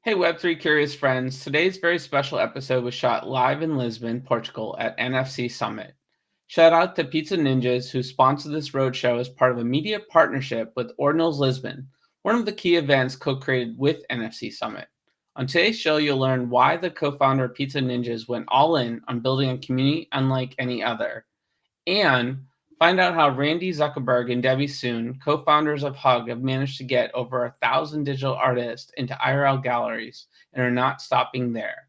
Hey, Web3 curious friends. Today's very special episode was shot live in Lisbon, Portugal at NFC Summit. Shout out to Pizza Ninjas who sponsored this roadshow as part of a media partnership with Ordinals Lisbon, one of the key events co-created with NFC Summit. On today's show, you'll learn why the co-founder of Pizza Ninjas went all in on building a community unlike any other, and find out how Randy Zuckerberg and Debbie Soon, co-founders of Hug, have managed to get over 1,000 digital artists into IRL galleries and are not stopping there.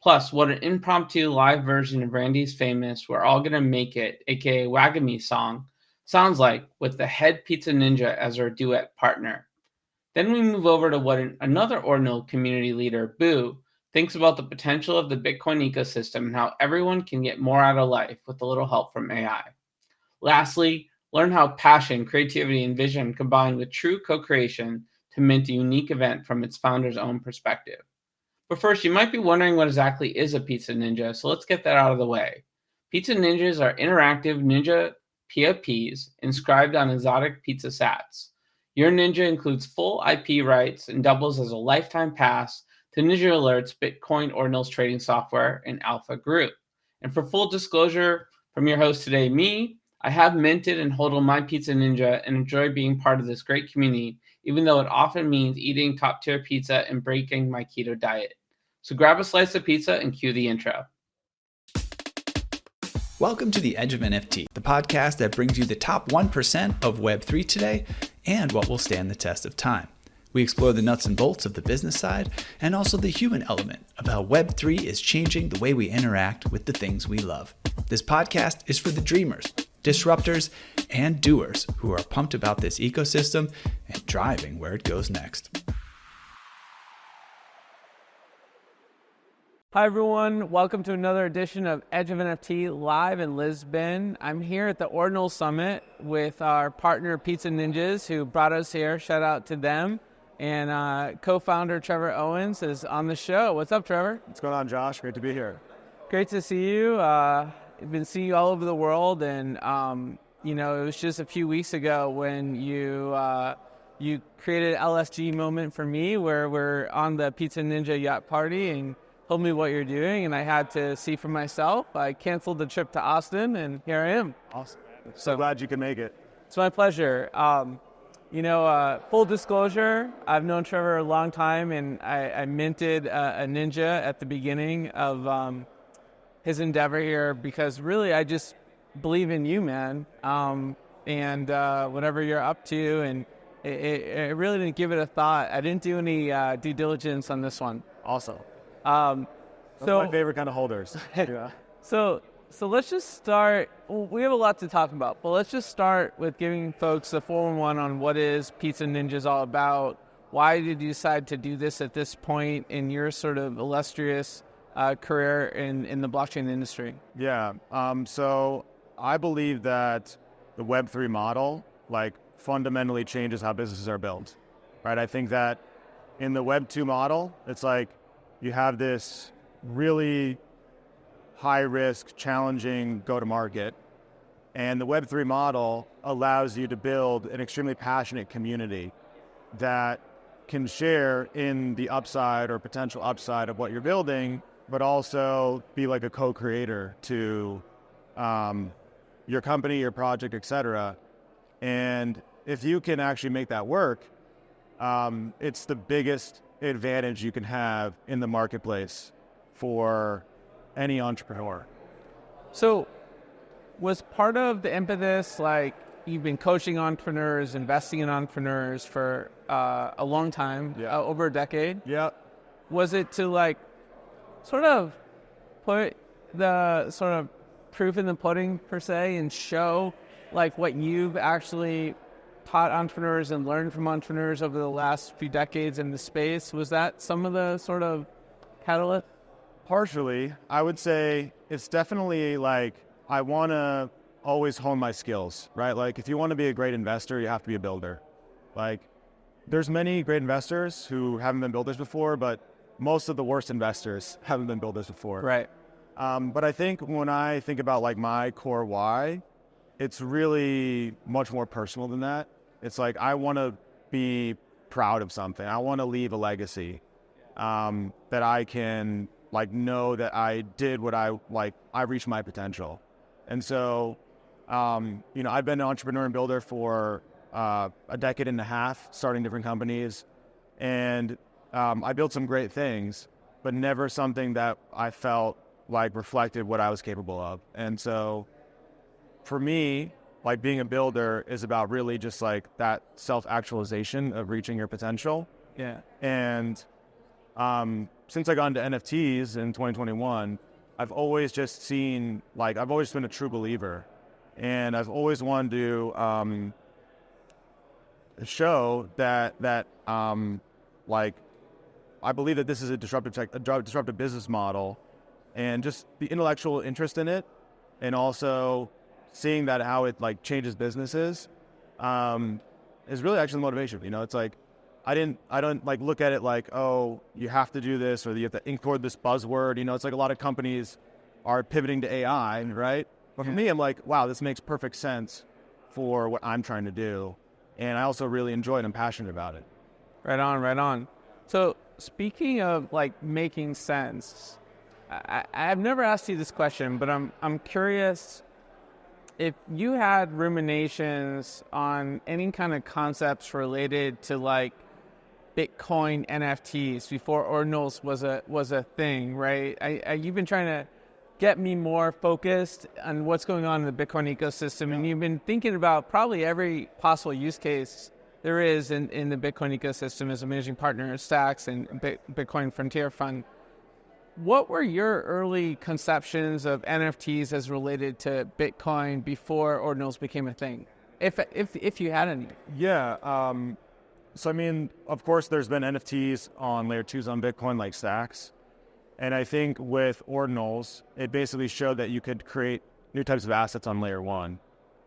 Plus, what an impromptu live version of Randy's famous We're All Gonna Make It, aka Wagami song, sounds like with the head pizza ninja as our duet partner. Then we move over to what another ordinal community leader, Boo, thinks about the potential of the Bitcoin ecosystem and how everyone can get more out of life with a little help from AI. Lastly, learn how passion, creativity, and vision combine with true co-creation to mint a unique event from its founder's own perspective. But first, you might be wondering what exactly is a Pizza Ninja, so let's get that out of the way. Pizza Ninjas are interactive ninja PFPs inscribed on exotic pizza sats. Your ninja includes full IP rights and doubles as a lifetime pass to Ninja Alert's Bitcoin ordinals trading software and Alpha Group. And for full disclosure from your host today, me, I have minted and hodled my Pizza Ninja and enjoy being part of this great community, even though it often means eating top-tier pizza and breaking my keto diet. So grab a slice of pizza and cue the intro. Welcome to The Edge of NFT, the podcast that brings you the top 1% of Web3 today and what will stand the test of time. We explore the nuts and bolts of the business side and also the human element of how Web3 is changing the way we interact with the things we love. This podcast is for the dreamers, disruptors, and doers who are pumped about this ecosystem and driving where it goes next. Hi everyone, welcome to another edition of Edge of NFT live in Lisbon. I'm here at the Ordinal Summit with our partner Pizza Ninjas who brought us here. Shout out to them. And co-founder Trevor Owens is on the show. What's up, Trevor? What's going on, Josh? Great to be here. Great to see you. I've been seeing you all over the world, and it was just a few weeks ago when you created an LSG moment for me where we're on the Pizza Ninja yacht party and told me what you're doing, and I had to see for myself. I canceled the trip to Austin, and here I am. Awesome. So glad you could make it. It's my pleasure. Full disclosure, I've known Trevor a long time, and I minted a Ninja at the beginning of his endeavor here because really I just believe in you, man, and whatever you're up to, and I really didn't give it a thought. I didn't do any due diligence on this one. Awesome. So my favorite kind of holders. Yeah. So let's just start. We have a lot to talk about, but let's just start with giving folks a 411 on what is Pizza Ninjas all about. Why did you decide to do this at this point in your sort of illustrious career in the blockchain industry? Yeah. So I believe that the Web3 model fundamentally changes how businesses are built, right? I think that in the Web2 model, it's like you have this really high-risk, challenging go-to-market, and the Web3 model allows you to build an extremely passionate community that can share in the upside or potential upside of what you're building, but also be like a co-creator to your company, your project, etc. And if you can actually make that work, it's the biggest advantage you can have in the marketplace for any entrepreneur. So was part of the impetus, like you've been coaching entrepreneurs, investing in entrepreneurs for a long time, over a decade? Yeah. Was it to sort of put the sort of proof in the pudding per se and show what you've actually taught entrepreneurs and learned from entrepreneurs over the last few decades in the space? Was that some of the sort of catalyst? Partially. I would say it's definitely I want to always hone my skills, right? If you want to be a great investor, you have to be a builder. There's many great investors who haven't been builders before, but most of the worst investors haven't been builders before. Right. But I think when I think about my core why, it's really much more personal than that. It's I want to be proud of something. I want to leave a legacy. that I can like know that I did what I reached my potential. And so, I've been an entrepreneur and builder for a decade and a half, starting different companies, and I built some great things, but never something that I felt like reflected what I was capable of. And so for me, like being a builder is about really just like that self-actualization of reaching your potential. Yeah. And since I got into NFTs in 2021, I've always just seen, like, I've always been a true believer. And I've always wanted to show that like, I believe that this is a disruptive business model, and just the intellectual interest in it, and also seeing that how it like changes businesses, is really actually the motivation. It's like, I don't like look at it like, oh, you have to do this or you have to include this buzzword. It's like a lot of companies are pivoting to AI, right? But for me, I'm like, wow, this makes perfect sense for what I'm trying to do. And I also really enjoy it. I'm passionate about it. Right on. So speaking of like making sense, I've never asked you this question, but I'm curious if you had ruminations on any kind of concepts related to like Bitcoin NFTs before ordinals was a thing, right? You've been trying to get me more focused on what's going on in the Bitcoin ecosystem, and you've been thinking about probably every possible use case there is in the Bitcoin ecosystem as a managing partner at Stacks and Bitcoin Frontier Fund. What were your early conceptions of NFTs as related to Bitcoin before ordinals became a thing, if you had any? Yeah. So, I mean, of course, there's been NFTs on layer 2s on Bitcoin like Stacks. And I think with ordinals, it basically showed that you could create new types of assets on layer 1.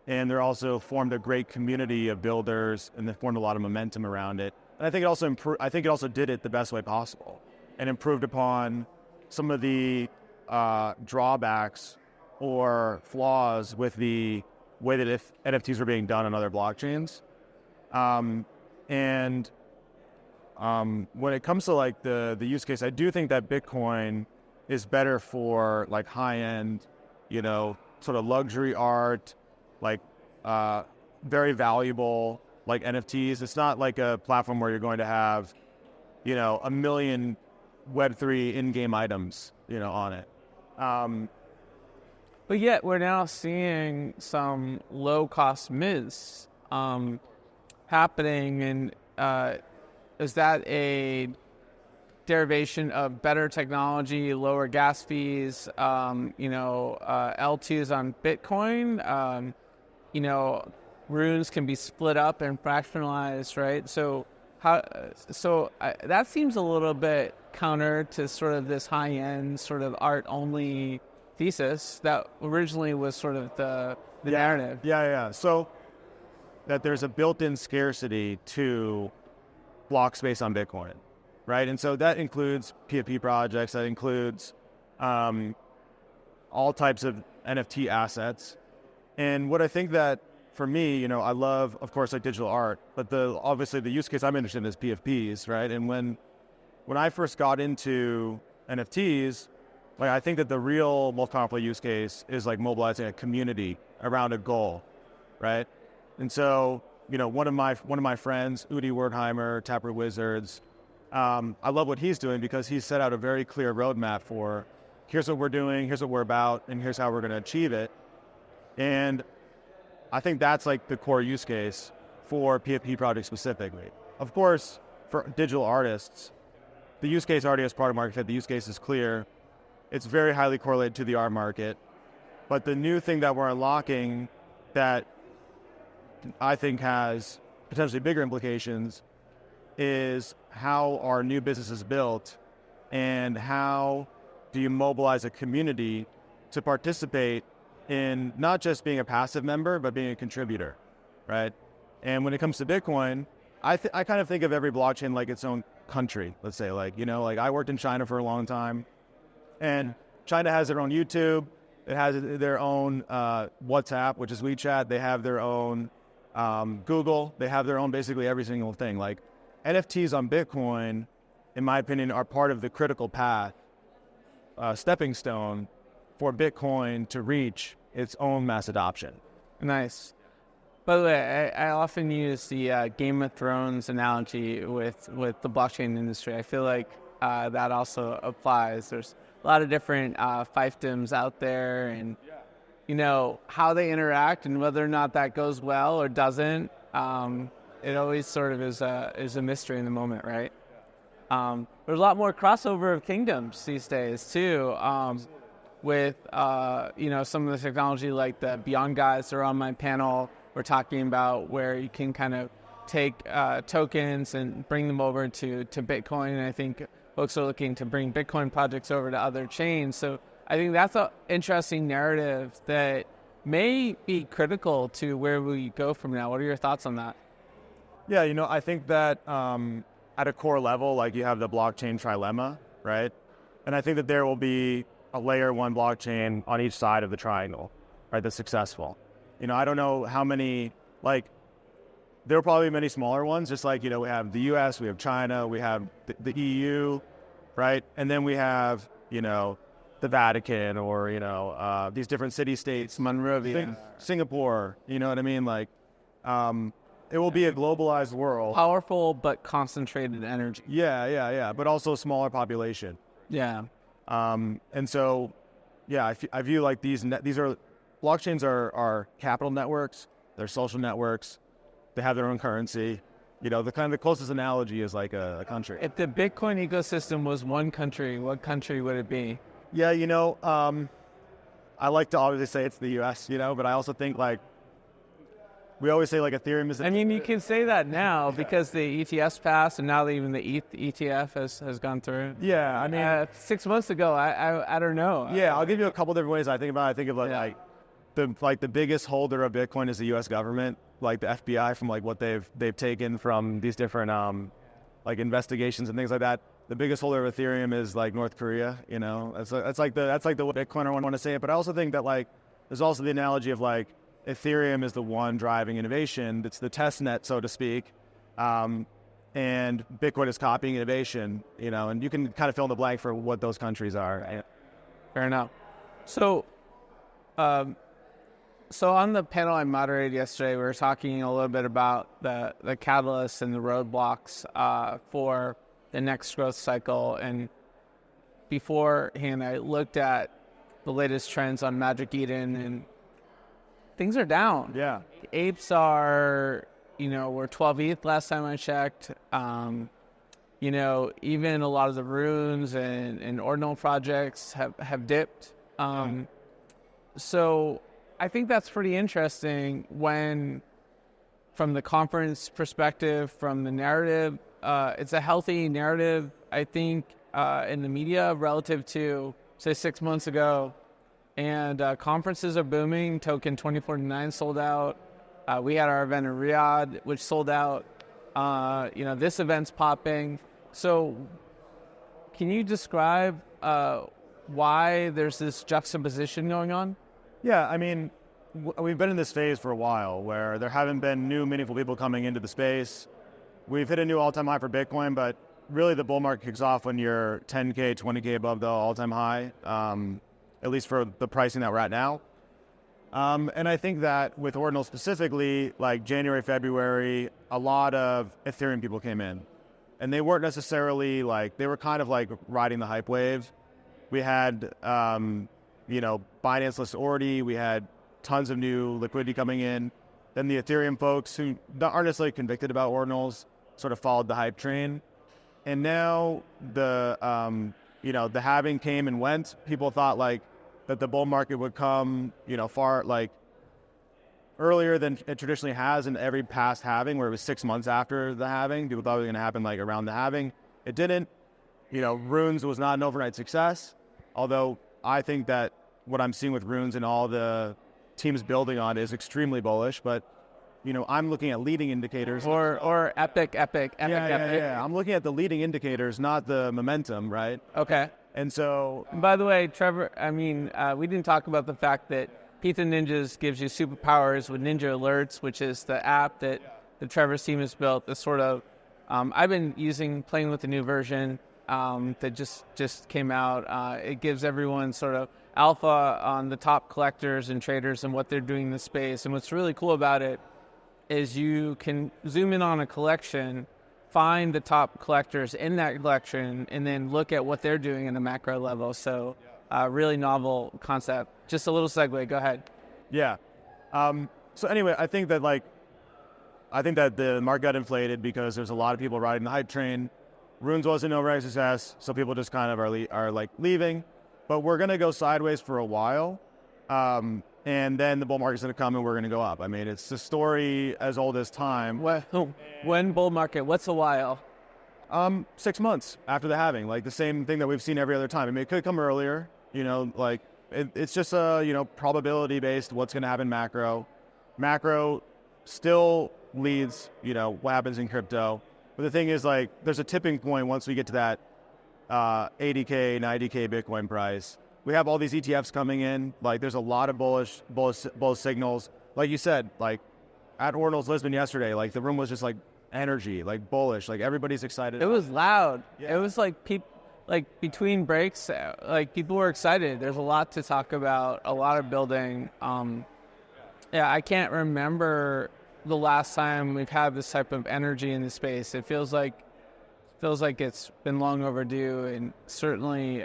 And there also formed a great community of builders, and they formed a lot of momentum around it. And I think it also did it the best way possible and improved upon some of the drawbacks or flaws with the way that if NFTs were being done on other blockchains. And when it comes to like the use case, I do think that Bitcoin is better for like high-end, sort of luxury art, like very valuable like NFTs. It's not like a platform where you're going to have, a million Web3 in-game items, on it. But yet we're now seeing some low-cost mints happening, and is that a derivation of better technology, lower gas fees, L2s on Bitcoin? Runes can be split up and fractionalized, right? So that seems a little bit counter to sort of this high-end sort of art-only thesis that originally was sort of the narrative. Yeah. So that there's a built-in scarcity to block space on Bitcoin, right? And so that includes PFP projects, that includes all types of NFT assets. And what I think that for me, I love, of course, like digital art, but obviously the use case I'm interested in is PFPs, right? And when I first got into NFTs, like I think that the real most powerful use case is like mobilizing a community around a goal, right? And so, one of my friends, Udi Wertheimer, Taproot Wizards, I love what he's doing because he's set out a very clear roadmap for here's what we're doing, here's what we're about, and here's how we're going to achieve it. And I think that's like the core use case for PFP projects specifically. Of course, for digital artists, the use case already has product market fit. The use case is clear. It's very highly correlated to the art market. But the new thing that we're unlocking that I think has potentially bigger implications is how are new businesses built, and how do you mobilize a community to participate in not just being a passive member, but being a contributor, right? And when it comes to Bitcoin, I kind of think of every blockchain like its own country, let's say. Like, like I worked in China for a long time, and China has their own YouTube. It has their own WhatsApp, which is WeChat. They have their own Google. They have their own basically every single thing. Like NFTs on Bitcoin in my opinion, are part of the critical path, stepping stone for Bitcoin to reach its own mass adoption. Nice. By the way, I often use the Game of Thrones analogy with the blockchain industry. I feel like that also applies. There's a lot of different fiefdoms out there, and how they interact and whether or not that goes well or doesn't. It always sort of is a mystery in the moment, right? There's a lot more crossover of kingdoms these days too. With some of the technology, like the Beyond guys that are on my panel, we're talking about where you can kind of take tokens and bring them over to Bitcoin. And I think folks are looking to bring Bitcoin projects over to other chains. So I think that's an interesting narrative that may be critical to where we go from now. What are your thoughts on that? Yeah, I think that at a core level, like you have the blockchain trilemma, right? And I think that there will be a layer one blockchain on each side of the triangle, right, that's successful. I don't know how many, there will probably be many smaller ones, just like, we have the US, we have China, we have the EU, right? And then we have, the Vatican or, these different city-states. Monrovia. Singapore, you know what I mean? It will be a globalized world. Powerful but concentrated energy. Yeah. But also a smaller population. Yeah. And so, yeah, I view like these are blockchains are capital networks. They're social networks. They have their own currency. The closest analogy is like a country. If the Bitcoin ecosystem was one country, what country would it be? Yeah, I like to obviously say it's the U.S. But I also think we always say Ethereum is. You can say that now because the ETFs passed, and now even the ETH ETF has gone through. Yeah, 6 months ago, I don't know. Yeah, I'll give you a couple different ways I think about it. I think of the biggest holder of Bitcoin is the U.S. government, like the FBI, from what they've taken from these different investigations and things like that. The biggest holder of Ethereum is North Korea. That's like the Bitcoiner want to say it. But I also think that there's also the analogy of Ethereum is the one driving innovation. It's the test net, so to speak. And Bitcoin is copying innovation, and you can kind of fill in the blank for what those countries are. Fair enough. So on the panel I moderated yesterday, we were talking a little bit about the catalysts and the roadblocks for the next growth cycle. And beforehand, I looked at the latest trends on Magic Eden, and things are down. Yeah. Apes are, were 12 ETH last time I checked. Even a lot of the runes and ordinal projects have dipped. So I think that's pretty interesting when, from the conference perspective, from the narrative, it's a healthy narrative, I think, in the media relative to, say, 6 months ago. And conferences are booming. Token 2049 sold out. We had our event in Riyadh, which sold out. This event's popping. So can you describe why there's this juxtaposition going on? Yeah, we've been in this phase for a while where there haven't been new meaningful people coming into the space. We've hit a new all-time high for Bitcoin, but really the bull market kicks off when you're 10K, 20K above the all-time high. At least for the pricing that we're at now. And I think that with ordinals specifically, January, February, a lot of Ethereum people came in. And they weren't necessarily they were kind of riding the hype wave. We had, Binance listed Ordi, we had tons of new liquidity coming in. Then the Ethereum folks who aren't necessarily convicted about ordinals sort of followed the hype train. And now the halving came and went. People thought that the bull market would come, far earlier than it traditionally has in every past halving, where it was 6 months after the halving. People thought it was going to happen around the halving. It didn't. Runes was not an overnight success. Although I think that what I'm seeing with Runes and all the teams building on is extremely bullish. But I'm looking at leading indicators. Or epic. Yeah. I'm looking at the leading indicators, not the momentum, right? Okay. And so, by the way, Trevor, we didn't talk about the fact that Pizza Ninjas gives you superpowers with Ninja Alerts, which is the app that the Trevor's team has built, the sort of I've been playing with the new version that just came out. It gives everyone sort of alpha on the top collectors and traders and what they're doing in the space. And what's really cool about it is you can zoom in on a collection, find the top collectors in that collection, and then look at what they're doing in a macro level. So really novel concept. Just a little segue. Go ahead. Yeah. So anyway, I think that the market got inflated because there's a lot of people riding the hype train. Runes wasn't an overnight success, so people just kind of are like leaving. But we're going to go sideways for a while, and then the bull market's going to come and we're going to go up. I mean, it's a story as old as time. When bull market? What's a while? 6 months after the halving, like the same thing that we've seen every other time. I mean, it could come earlier, like it's just a, probability based what's going to happen macro. Macro still leads, what happens in crypto. But the thing is, like, there's a tipping point once we get to that 80K, 90K Bitcoin price. We have all these ETFs coming in. Like, there's a lot of bullish signals. Like you said, like, at Ordinals Lisbon yesterday, like, the room was just, like, energy, like, bullish. Like, everybody's excited. It was loud. Yeah. It was, like, between breaks, like, people were excited. There's a lot to talk about, a lot of building. Yeah, I can't remember the last time we've had this type of energy in the space. It feels like it's been long overdue, and certainly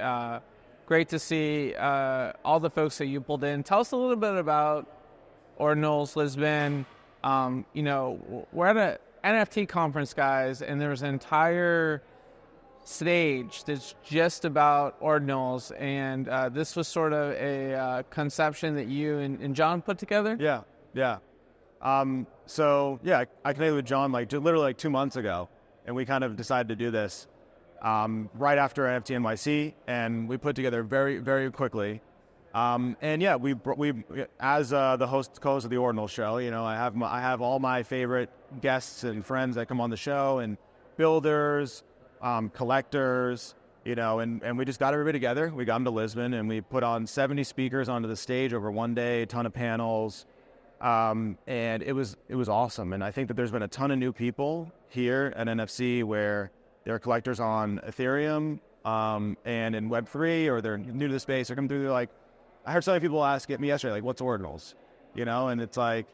great to see all the folks that you pulled in. Tell us a little bit about Ordinals Lisbon. We're at an NFT conference, guys, and there's an entire stage that's just about Ordinals, and this was sort of a conception that you and John put together? Yeah. I connected with John literally 2 months ago, and we kind of decided to do this right after NFT NYC, and we put together very, very quickly. We as the co-host of the Ordinal show, I have all my favorite guests and friends that come on the show, and builders, collectors, and we just got everybody together. We got them to Lisbon, and we put on 70 speakers onto the stage over one day, a ton of panels. And it was awesome. And I think that there's been a ton of new people here at NFC where they're collectors on Ethereum, and in Web3, or they're new to the space. They're coming through, they're like, I heard so many people ask me yesterday, like, what's Ordinals? And it's like,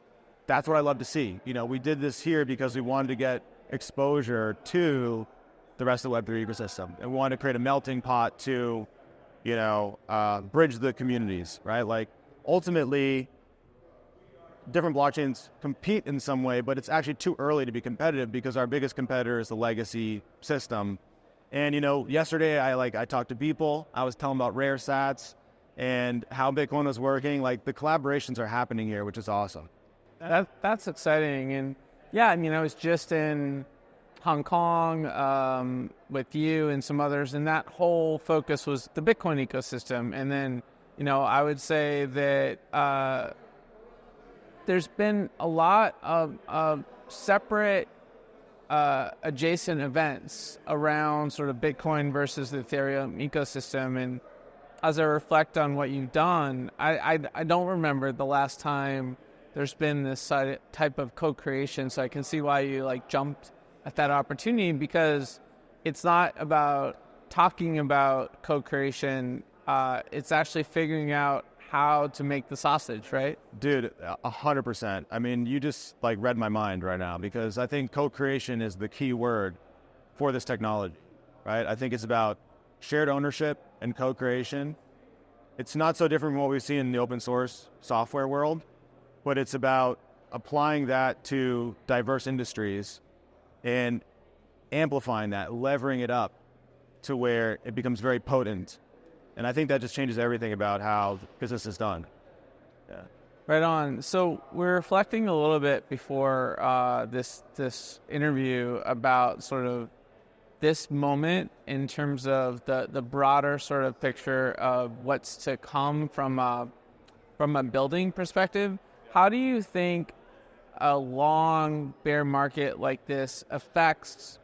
that's what I love to see. We did this here because we wanted to get exposure to the rest of the Web3 ecosystem. And we wanted to create a melting pot to, bridge the communities, right? Like, ultimately, different blockchains compete in some way, but it's actually too early to be competitive because our biggest competitor is the legacy system. And, yesterday I talked to people. I was telling about rare sats and how Bitcoin was working. Like, the collaborations are happening here, which is awesome. That's exciting. And yeah, I was just in Hong Kong with you and some others, and that whole focus was the Bitcoin ecosystem. And then, I would say that there's been a lot of separate adjacent events around sort of Bitcoin versus the Ethereum ecosystem. And as I reflect on what you've done, I don't remember the last time there's been this type of co-creation. So I can see why you jumped at that opportunity, because it's not about talking about co-creation. It's actually figuring out how to make the sausage, right? Dude, 100%. I mean, you just read my mind right now, because I think co-creation is the key word for this technology, right? I think it's about shared ownership and co-creation. It's not so different from what we've seen in the open source software world, but it's about applying that to diverse industries and amplifying that, levering it up to where it becomes very potent. And I think that just changes everything about how business is done. Yeah. Right on. So we're reflecting a little bit before this interview about sort of this moment in terms of the broader sort of picture of what's to come from a building perspective. How do you think a long bear market like this affects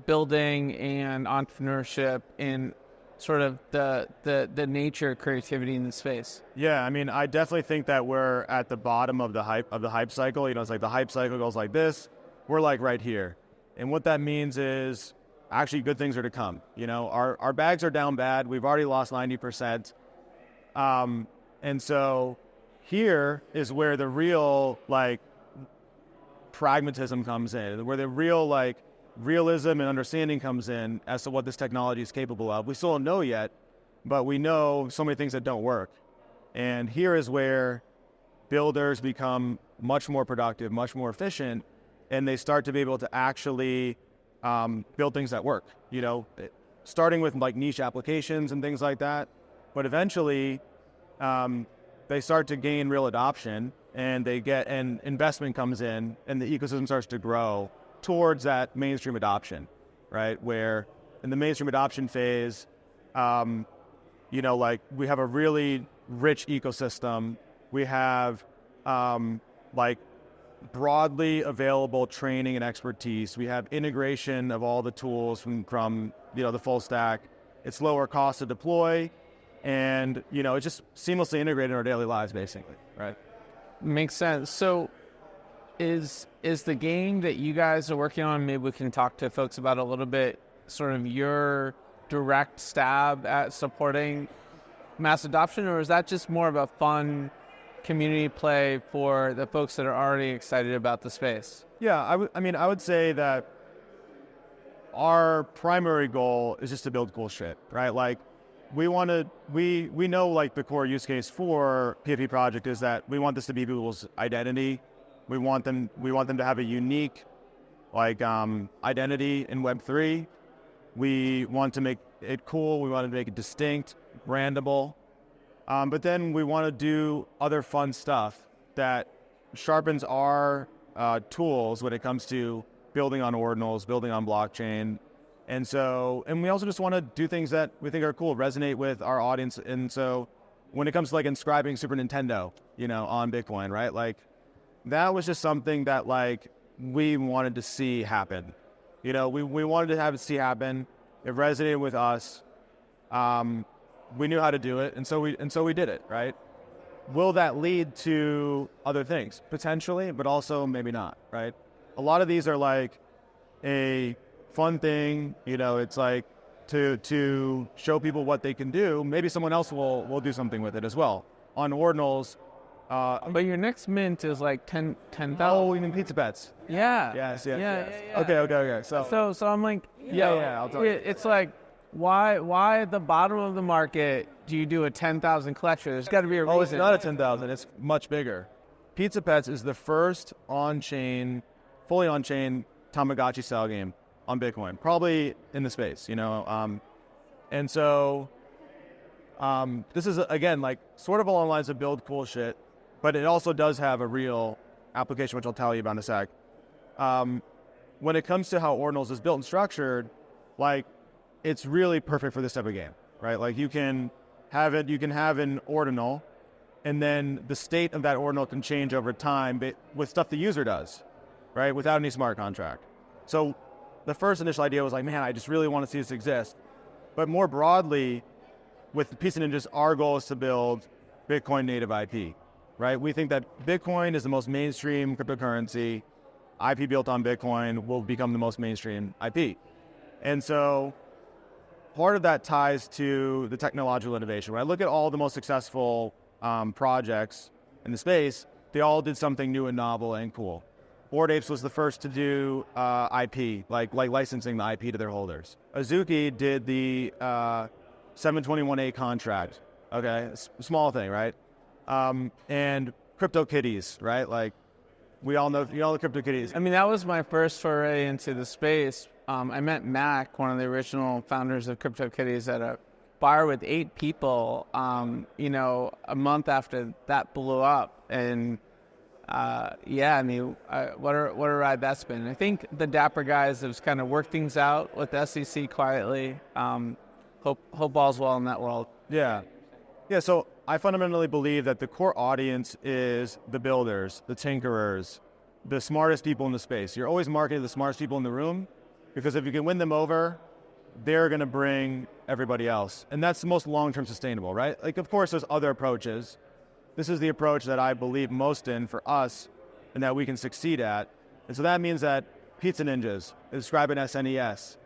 building and entrepreneurship in sort of the nature of creativity in the space? Yeah, I mean, I definitely think that we're at the bottom of the hype cycle. It's like the hype cycle goes like this. We're right here. And what that means is actually good things are to come. You know, our bags are down bad. We've already lost 90%. And so here is where the real like pragmatism comes in, where the real like realism and understanding comes in as to what this technology is capable of. We still don't know yet, but we know so many things that don't work. And here is where builders become much more productive, much more efficient, and they start to be able to actually build things that work, you know, starting with like niche applications and things like that. But eventually they start to gain real adoption, and investment comes in, and the ecosystem starts to grow towards that mainstream adoption, right? Where in the mainstream adoption phase, you know, like we have a really rich ecosystem. We have like broadly available training and expertise. We have integration of all the tools from you know, the full stack. It's lower cost to deploy, and you know, it's just seamlessly integrated in our daily lives, basically, right? Makes sense. So is the game that you guys are working on, maybe we can talk to folks about a little bit, sort of your direct stab at supporting mass adoption, or is that just more of a fun community play for the folks that are already excited about the space? Yeah, I would say that our primary goal is just to build cool shit, right? Like we know like the core use case for PFP project is that we want this to be people's identity. We want them to have a unique like identity in Web3. We want to make it cool. We want to make it distinct, brandable. But then we want to do other fun stuff that sharpens our tools when it comes to building on ordinals, building on blockchain. And we also just want to do things that we think are cool, resonate with our audience. And so when it comes to like inscribing Super Nintendo, you know, on Bitcoin, right? Like that was just something that like we wanted to see happen. You know, we wanted to have it see happen. It resonated with us. We knew how to do it, and so we did it, right? Will that lead to other things? Potentially, but also maybe not, right? A lot of these are like a fun thing, you know, it's like to show people what they can do. Maybe someone else will do something with it as well. On ordinals, but your next mint is like 10,000. Oh, you mean pizza bets? Yeah. Yes. Yeah. Okay. So I'm like, I'll tell you. It's like, why at the bottom of the market do you do a 10,000 collection? There's got to be a reason. Oh, it's not a 10,000. It's much bigger. Pizza Pets is the first fully on-chain Tamagotchi style game on Bitcoin, probably in the space, you know. And so this is, again, like sort of along the lines of build cool shit, but it also does have a real application, which I'll tell you about in a sec. When it comes to how ordinals is built and structured, like it's really perfect for this type of game, right? Like you can have an ordinal, and then the state of that ordinal can change over time with stuff the user does, right? Without any smart contract. So the first initial idea was like, man, I just really want to see this exist. But more broadly, with the Pizza Ninjas, our goal is to build Bitcoin native IP, right? We think that Bitcoin is the most mainstream cryptocurrency. IP built on Bitcoin will become the most mainstream IP. And so part of that ties to the technological innovation. When I look at all the most successful projects in the space, they all did something new and novel and cool. Bored Apes was the first to do IP, like licensing the IP to their holders. Azuki did the 721A contract. Okay, small thing, right? And CryptoKitties, right? Like we all know the CryptoKitties. I mean, that was my first foray into the space. I met Mac, one of the original founders of CryptoKitties, at a bar with 8 people, you know, a month after that blew up. And yeah, I mean, what a ride that's been. I think the Dapper guys have kind of worked things out with the SEC quietly. Hope all's well in that world. Yeah. So I fundamentally believe that the core audience is the builders, the tinkerers, the smartest people in the space. You're always marketing the smartest people in the room, because if you can win them over, they're going to bring everybody else. And that's the most long-term sustainable, right? Like, of course, there's other approaches. This is the approach that I believe most in for us and that we can succeed at. And so that means that Pizza Ninjas, describe an SNES,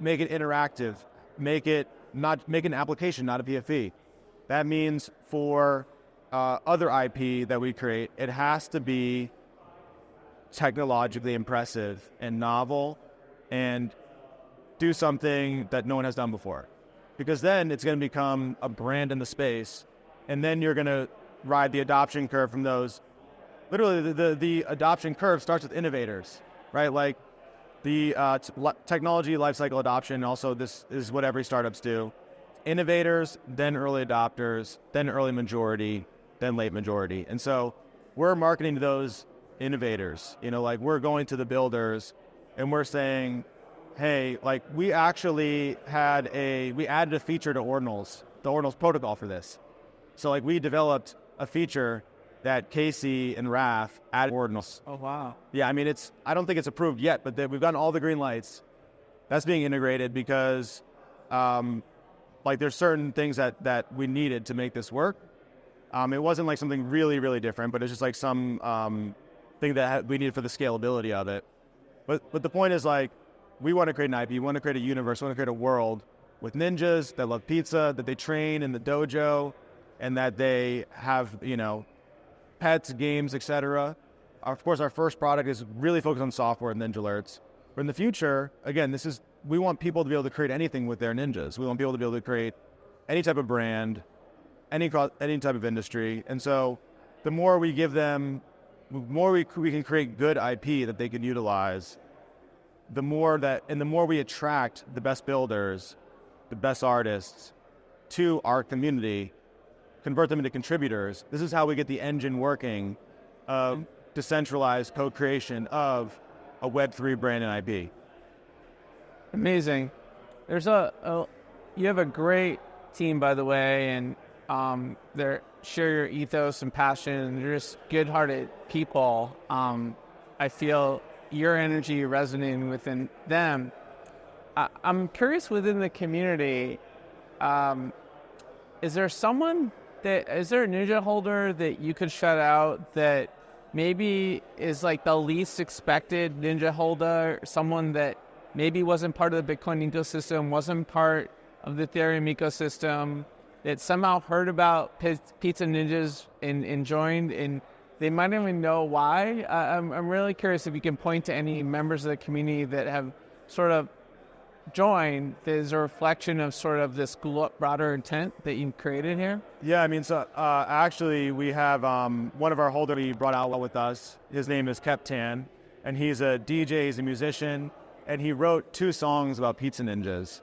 make it interactive, make an application, not a PFP. That means for other IP that we create, it has to be technologically impressive and novel and do something that no one has done before. Because then it's going to become a brand in the space, and then you're going to ride the adoption curve from those. Literally, the adoption curve starts with innovators, right? Like the technology lifecycle adoption, also this is what every startups do. Innovators, then early adopters, then early majority, then late majority. And so we're marketing to those innovators, like we're going to the builders and we're saying, hey, like we actually we added a feature to ordinals, the ordinals protocol for this. So like we developed a feature that Casey and Raph added ordinals. Oh, wow. Yeah, I mean, I don't think it's approved yet, but we've gotten all the green lights. That's being integrated because like there's certain things that we needed to make this work. It wasn't like something really, really different, but it's just like some thing that we needed for the scalability of it. But the point is like, we want to create an IP, we want to create a universe, we want to create a world with ninjas that love pizza, that they train in the dojo, and that they have, pets, games, etc. Of course, our first product is really focused on software and Ninja Alerts. But in the future, again, we want people to be able to create anything with their ninjas. We want people to be able to create any type of brand, any type of industry. And so the more we give them, the more we can create good IP that they can utilize, the more we attract the best builders, the best artists to our community, convert them into contributors. This is how we get the engine working of decentralized co-creation of a Web3 brand and IP. Amazing. There's you have a great team, by the way, and they share your ethos and passion, and they're just good-hearted people. I feel your energy resonating within them. I'm curious, within the community, is there a ninja holder that you could shout out that maybe is like the least expected ninja holder, someone that maybe wasn't part of the Bitcoin ecosystem, wasn't part of the Ethereum ecosystem, that somehow heard about Pizza Ninjas and joined, and they might not even know why? I'm really curious if you can point to any members of the community that have sort of joined as a reflection of sort of this broader intent that you've created here. Yeah, I mean, so actually we have one of our holders we brought out with us. His name is Keptan, and he's a DJ, he's a musician, and he wrote 2 songs about Pizza Ninjas.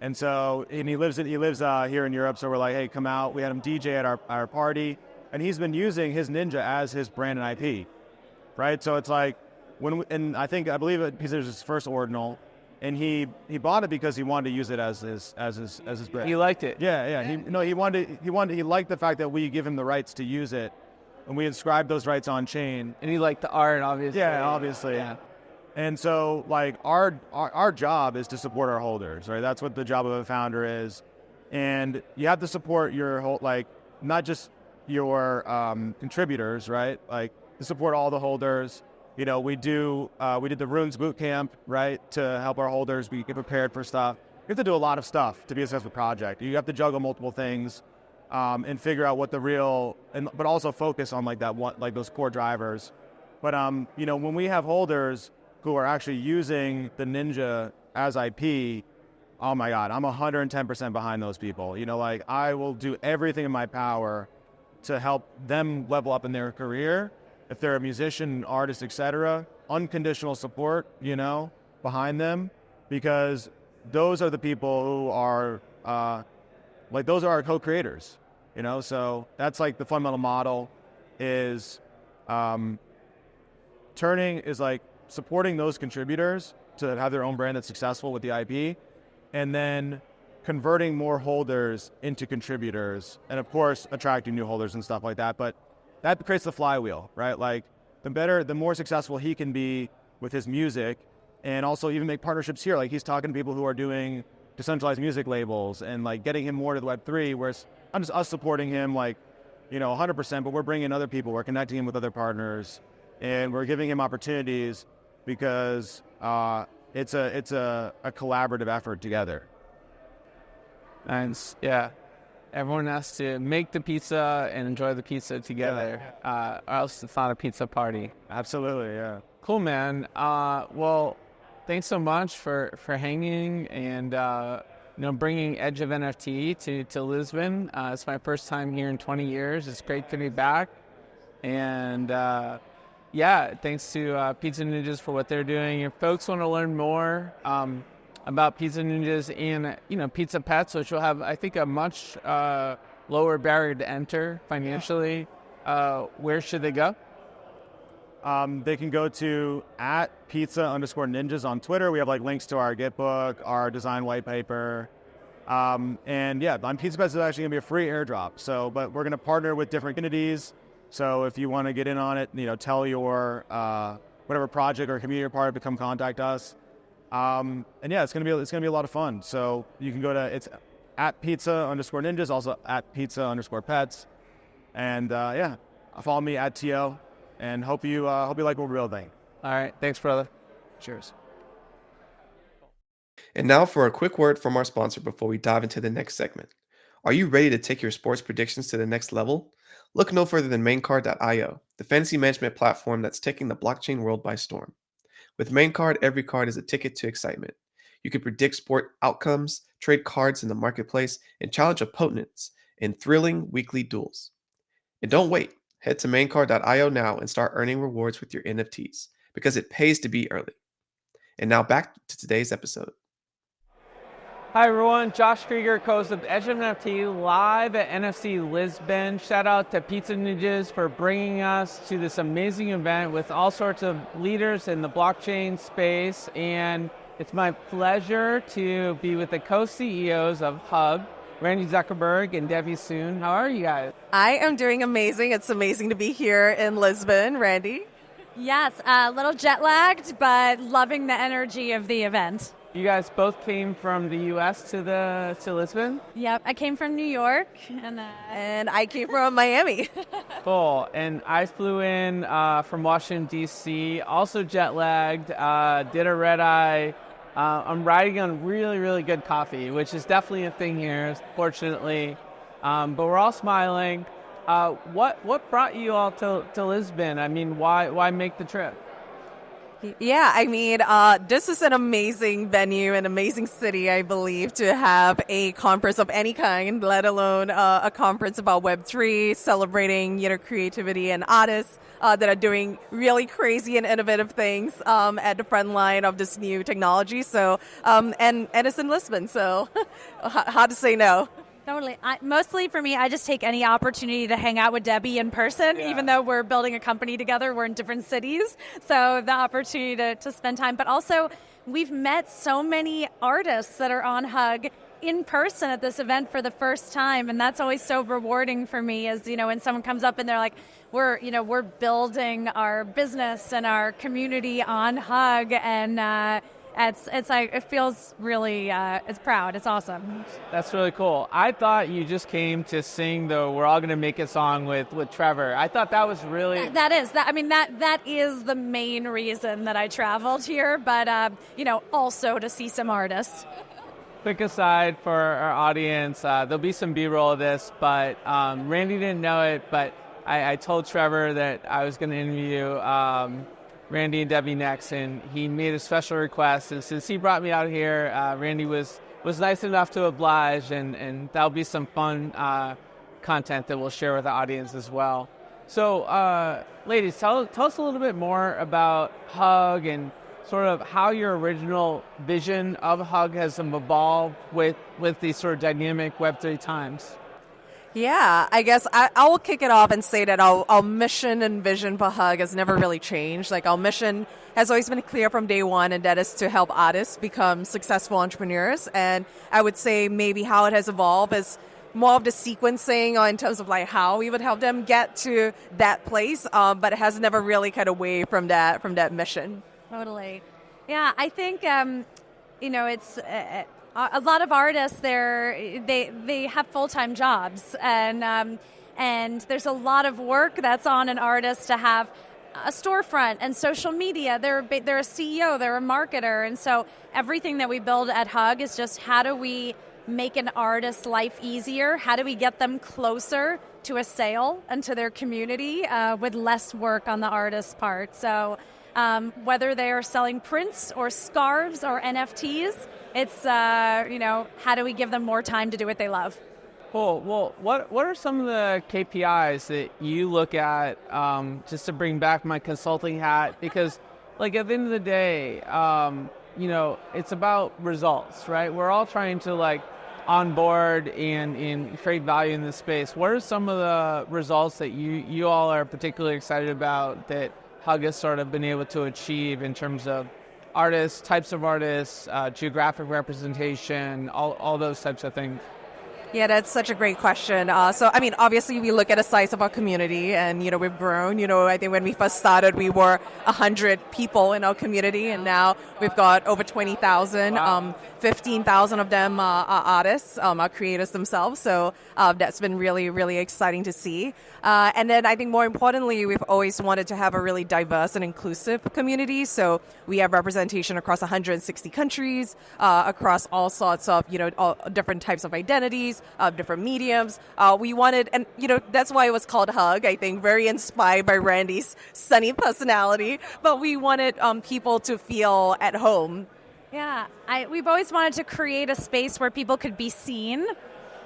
And so, and he lives here in Europe, so we're like, hey, come out. We had him DJ at our party, and he's been using his ninja as his brand and IP, right? So it's like, I believe Pizza Ninja is his first ordinal, and he bought it because he wanted to use it as his brand. He liked it. Yeah. He liked the fact that we give him the rights to use it, and we inscribe those rights on chain. And he liked the art, obviously. Yeah, obviously. Yeah. And so, like, our job is to support our holders, right? That's what the job of a founder is. And you have to support your not just your contributors, right? Like, to support all the holders. We did the Runes boot camp, right? To help our holders get prepared for stuff. You have to do a lot of stuff to be a successful project. You have to juggle multiple things and figure out what but also focus on those core drivers. But, when we have holders who are actually using the Ninja as IP, oh my God, I'm 110% behind those people. I will do everything in my power to help them level up in their career. If they're a musician, artist, etc., unconditional support, behind them, because those are the people who are, those are our co-creators, so that's like the fundamental model is supporting those contributors to have their own brand that's successful with the IP, and then converting more holders into contributors, and of course, attracting new holders and stuff like that. But that creates the flywheel, right? Like, the more successful he can be with his music, and also even make partnerships here. Like, he's talking to people who are doing decentralized music labels and like getting him more to the Web3, whereas not just us supporting him 100%, but we're bringing in other people, we're connecting him with other partners, and we're giving him opportunities because it's a collaborative effort together. And yeah, everyone has to make the pizza and enjoy the pizza together, or else it's not a pizza party. Absolutely, yeah. Cool, man. Well, thanks so much for hanging and bringing Edge of NFT to Lisbon. It's my first time here in 20 years. It's great to be back. And thanks to Pizza Ninjas for what they're doing. If folks want to learn more about Pizza Ninjas and Pizza Pets, which will have, I think, a much lower barrier to enter financially, where should they go? They can go to @pizza_ninjas on Twitter. We have links to our Gitbook, our design white paper. On Pizza Pets is actually going to be a free airdrop. But we're going to partner with different communities. So if you want to get in on it, tell your whatever project or community you're part of to come contact us. It's going to be a lot of fun. So you can go to it's @pizza_ninjas, also @pizza_pets, and follow me @TO. And hope you like what we're building. All right. Thanks, brother. Cheers. And now for a quick word from our sponsor before we dive into the next segment. Are you ready to take your sports predictions to the next level? Look no further than maincard.io, the fantasy management platform that's taking the blockchain world by storm. With Maincard, every card is a ticket to excitement. You can predict sport outcomes, trade cards in the marketplace, and challenge opponents in thrilling weekly duels. And don't wait. Head to maincard.io now and start earning rewards with your NFTs, because it pays to be early. And now back to today's episode. Hi everyone, Josh Krieger, host of Edge of NFT, live at NFC Lisbon. Shout out to Pizza Ninjas for bringing us to this amazing event with all sorts of leaders in the blockchain space. And it's my pleasure to be with the co-CEOs of Hug, Randy Zuckerberg and Debbie Soon. How are you guys? I am doing amazing. It's amazing to be here in Lisbon. Randy? Yes, a little jet lagged, but loving the energy of the event. You guys both came from the U.S. to Lisbon? Yep, I came from New York. And I came from Miami. Cool. And I flew in from Washington, D.C., also jet lagged, did a red eye. I'm riding on really, really good coffee, which is definitely a thing here, fortunately. But we're all smiling. What brought you all to Lisbon? I mean, why make the trip? Yeah, I mean, this is an amazing venue, an amazing city, I believe, to have a conference of any kind, let alone a conference about Web3, celebrating, creativity and artists that are doing really crazy and innovative things at the front line of this new technology. So, and it's in Lisbon, so hard to say no. Totally. Mostly for me, I just take any opportunity to hang out with Debbie in person, even though we're building a company together. We're in different cities. So the opportunity to spend time. But also, we've met so many artists that are on Hug in person at this event for the first time. And that's always so rewarding for me as, when someone comes up and they're like, we're building our business and our community on Hug. And it's like, it feels really, it's proud. It's awesome. That's really cool. I thought you just came to sing the "We're All Gonna Make It" song with Trevor. I thought that was really... That is the main reason that I traveled here, but, also to see some artists. Quick aside for our audience, there'll be some B-roll of this, but Randy didn't know it, but I told Trevor that I was going to interview Randy and Debbie next, and he made a special request. And since he brought me out here, Randy was nice enough to oblige, and that'll be some fun content that we'll share with the audience as well. So, ladies, tell us a little bit more about Hug and sort of how your original vision of Hug has evolved with these sort of dynamic Web3 times. Yeah, I guess I will kick it off and say that our mission and vision for Hug has never really changed. Like, our mission has always been clear from day one, and that is to help artists become successful entrepreneurs. And I would say maybe how it has evolved is more of the sequencing or in terms of like how we would help them get to that place, but it has never really kind of away from that mission. Totally. Yeah, I think, it's... a lot of artists, they have full-time jobs, and there's a lot of work that's on an artist to have a storefront and social media. They're a CEO, they're a marketer. And so everything that we build at Hug is just how do we make an artist's life easier? How do we get them closer to a sale and to their community with less work on the artist's part? So whether they are selling prints or scarves or NFTs, it's, how do we give them more time to do what they love? Cool. Well, what are some of the KPIs that you look at, just to bring back my consulting hat? Because, like, at the end of the day, it's about results, right? We're all trying to, like, onboard and create value in this space. What are some of the results that you all are particularly excited about that Hug has sort of been able to achieve in terms of artists, types of artists, geographic representation, all those types of things? Yeah, that's such a great question. Obviously, we look at the size of our community, and we've grown. I think when we first started, we were 100 people in our community, and now we've got over 20,000. Wow. 15,000 of them are artists, are creators themselves. So that's been really, really exciting to see. And then I think more importantly, we've always wanted to have a really diverse and inclusive community. So we have representation across 160 countries, across all sorts of, all different types of identities, different mediums. We wanted, and that's why it was called Hug, I think, very inspired by Randy's sunny personality. But we wanted people to feel at home. Yeah, we've always wanted to create a space where people could be seen.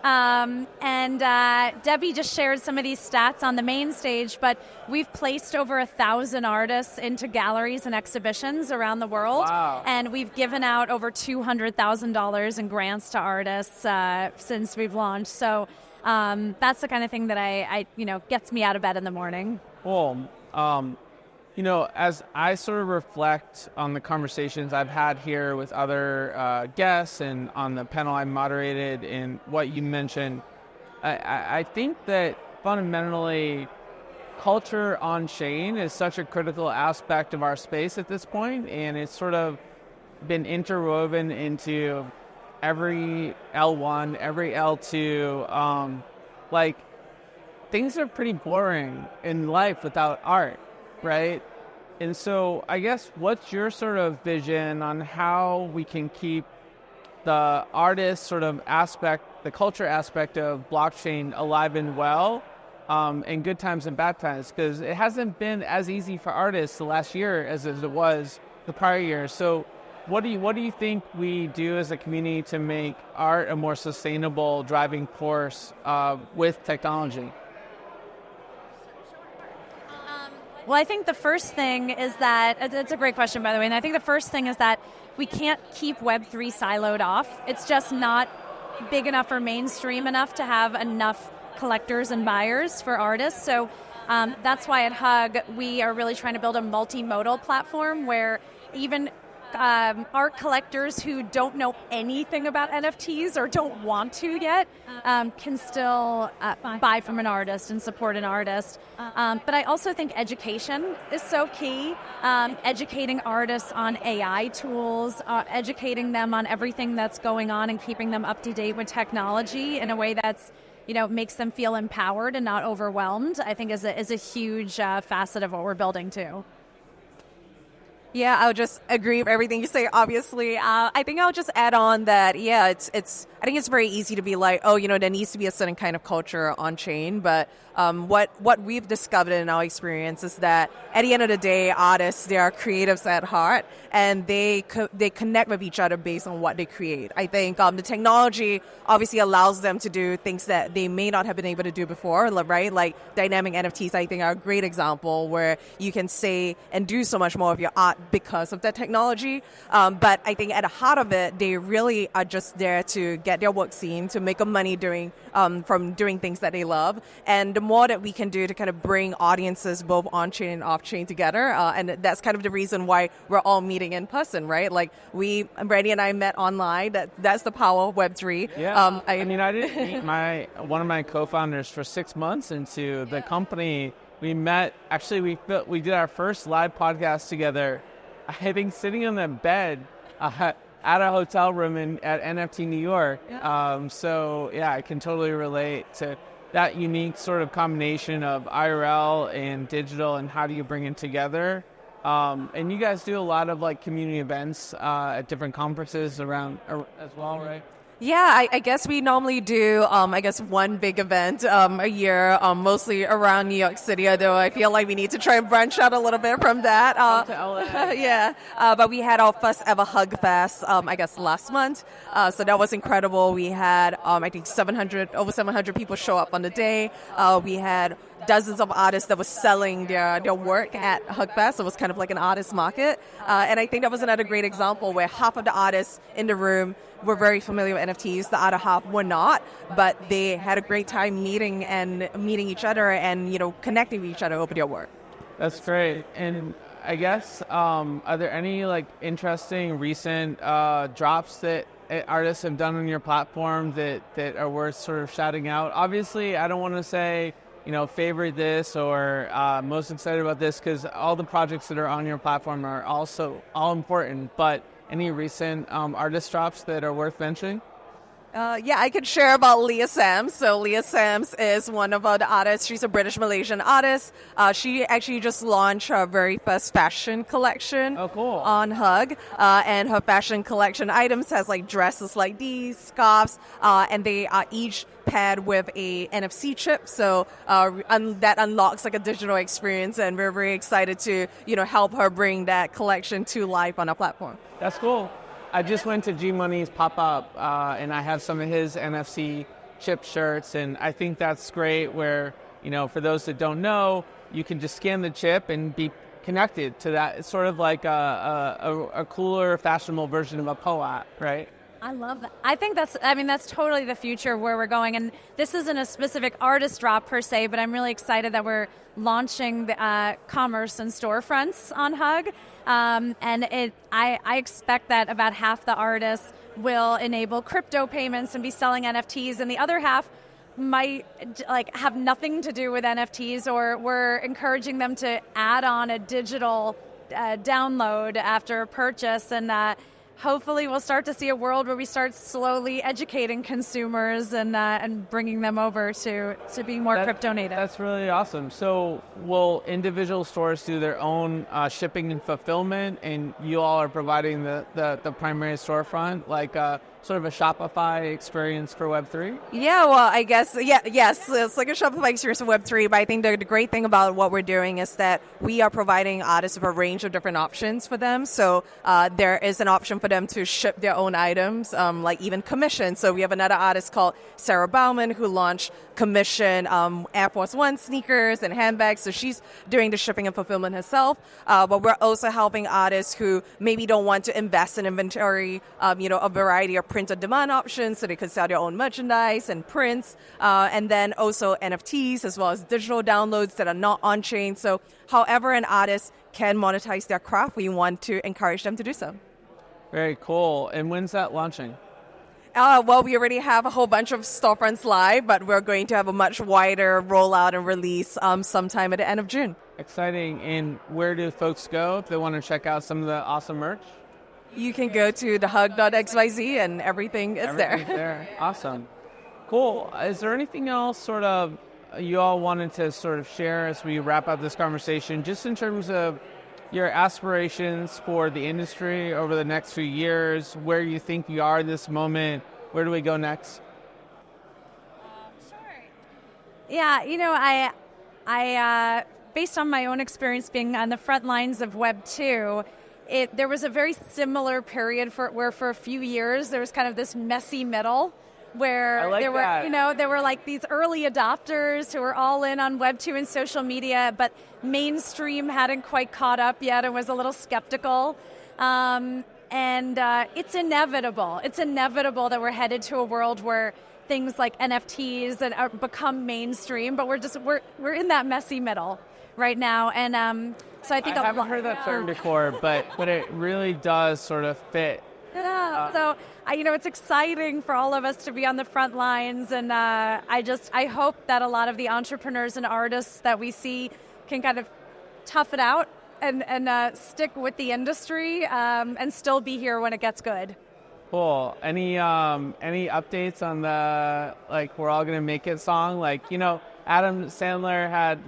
And Debbie just shared some of these stats on the main stage, but we've placed over 1,000 artists into galleries and exhibitions around the world. Wow. And we've given out over $200,000 in grants to artists since we've launched. So that's the kind of thing that I gets me out of bed in the morning. Cool. As I sort of reflect on the conversations I've had here with other guests and on the panel I moderated and what you mentioned, I think that fundamentally culture on-chain is such a critical aspect of our space at this point, and it's sort of been interwoven into every L1, every L2. Things are pretty boring in life without art. Right? And so I guess what's your sort of vision on how we can keep the artist sort of aspect, the culture aspect of blockchain alive and well in good times and bad times? Because it hasn't been as easy for artists the last year as it was the prior year. So what do you think we do as a community to make art a more sustainable driving force with technology? Well, I think the first thing is that, it's a great question, by the way, and I think the first thing is that we can't keep Web3 siloed off. It's just not big enough or mainstream enough to have enough collectors and buyers for artists. So that's why at Hug, we are really trying to build a multimodal platform where even art collectors who don't know anything about NFTs or don't want to yet can still buy from an artist and support an artist. But I also think education is so key. Educating artists on AI tools, educating them on everything that's going on and keeping them up to date with technology in a way that's makes them feel empowered and not overwhelmed, I think is a huge facet of what we're building too. Yeah, I would just agree with everything you say, obviously. I think I'll just add on that, I think it's very easy to be like, there needs to be a certain kind of culture on chain. But what we've discovered in our experience is that at the end of the day, artists, they are creatives at heart, and they connect with each other based on what they create. I think the technology obviously allows them to do things that they may not have been able to do before, right? Like dynamic NFTs, I think, are a great example where you can say and do so much more of your art because of that technology. But I think at the heart of it, they really are just there to get their work seen, to make money from doing things that they love. And the more that we can do to kind of bring audiences both on-chain and off-chain together, and that's kind of the reason why we're all meeting in person, right? Like Randy and I met online. That's the power of Web3. Yeah, I didn't meet one of my co-founders for 6 months into the company. We met, actually we did our first live podcast together, I think sitting on the bed at a hotel room at NFT New York. Yeah. I can totally relate to that unique sort of combination of IRL and digital, and how do you bring it together? And you guys do a lot of like community events at different conferences around as well, right? Yeah, I guess we normally do, one big event a year, mostly around New York City, although I feel like we need to try and branch out a little bit from that. Come to LA. Yeah, but we had our first ever Hug Fest, last month. So that was incredible. We had, over 700 people show up on the day. We had dozens of artists that were selling their work at Hug Fest. It was kind of like an artist market. And I think that was another great example where half of the artists in the room were very familiar with NFTs. The other half were not, but they had a great time meeting each other and, connecting with each other over their work. That's great. And I guess, are there any like interesting recent drops that artists have done on your platform that are worth sort of shouting out? Obviously, I don't want to say, favorite this or most excited about this, because all the projects that are on your platform are also all important, but any recent artist drops that are worth mentioning? I could share about Leah Sams. So Leah Sams is one of the artists. She's a British-Malaysian artist. She actually just launched her very first fashion collection on Hug. And her fashion collection items has like dresses like these, scarves, and they are each paired with a NFC chip. So that unlocks like a digital experience, and we're very excited to, help her bring that collection to life on our platform. That's cool. I just went to G Money's pop-up, and I have some of his NFC chip shirts, and I think that's great where, for those that don't know, you can just scan the chip and be connected to that. It's sort of like a cooler, fashionable version of a POAP, right? I love that. I think that's totally the future where we're going. And this isn't a specific artist drop per se, but I'm really excited that we're launching the commerce and storefronts on Hug. I expect that about half the artists will enable crypto payments and be selling NFTs, and the other half might have nothing to do with NFTs, or we're encouraging them to add on a digital download after purchase, and hopefully we'll start to see a world where we start slowly educating consumers and bringing them over to being more crypto native. That's really awesome. So will individual stores do their own shipping and fulfillment, and you all are providing the primary storefront, like sort of a Shopify experience for Web3? Yeah, well, I guess, yes, it's like a Shopify experience for Web3, but I think the great thing about what we're doing is that we are providing artists with a range of different options for them. So there is an option for them to ship their own items, like even commission. So we have another artist called Sarah Bauman who launched commission Air Force One sneakers and handbags. So she's doing the shipping and fulfillment herself. But we're also helping artists who maybe don't want to invest in inventory, a variety of print-on-demand options, so they could sell their own merchandise and prints, and then also NFTs as well as digital downloads that are not on-chain. So however an artist can monetize their craft, we want to encourage them to do so. Very cool. And when's that launching? Well, we already have a whole bunch of storefronts live, but we're going to have a much wider rollout and release sometime at the end of June. Exciting. And where do folks go if they want to check out some of the awesome merch? You can go to thehug.xyz and everything is there. Awesome. Cool. Is there anything else sort of you all wanted to sort of share as we wrap up this conversation, just in terms of your aspirations for the industry over the next few years, where you think you are in this moment? Where do we go next? Sure. Yeah, I based on my own experience being on the front lines of Web 2, there was a very similar period where for a few years there was kind of this messy middle where there were like these early adopters who were all in on Web 2 and social media, but mainstream hadn't quite caught up yet and was a little skeptical. And it's inevitable. It's inevitable that we're headed to a world where things like NFTs become mainstream, but we're in that messy middle right now. And so I think I haven't heard that term before, but it really does sort of fit. Yeah. So it's exciting for all of us to be on the front lines, and I hope that a lot of the entrepreneurs and artists that we see can kind of tough it out and stick with the industry and still be here when it gets good. Cool. Any updates on the We're All Gonna Make It song? Adam Sandler had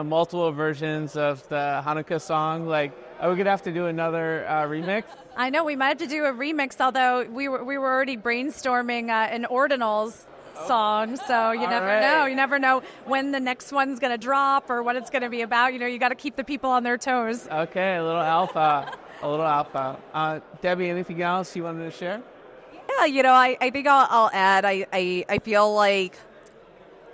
multiple versions of the Hanukkah song. Are we gonna have to do another remix? I know we might have to do a remix, although we were already brainstorming an ordinals song, so you never know. You never know when the next one's going to drop or what it's going to be about. You got to keep the people on their toes. Okay, a little alpha. Debbie, anything else you wanted to share? Yeah, I think I'll add. I feel like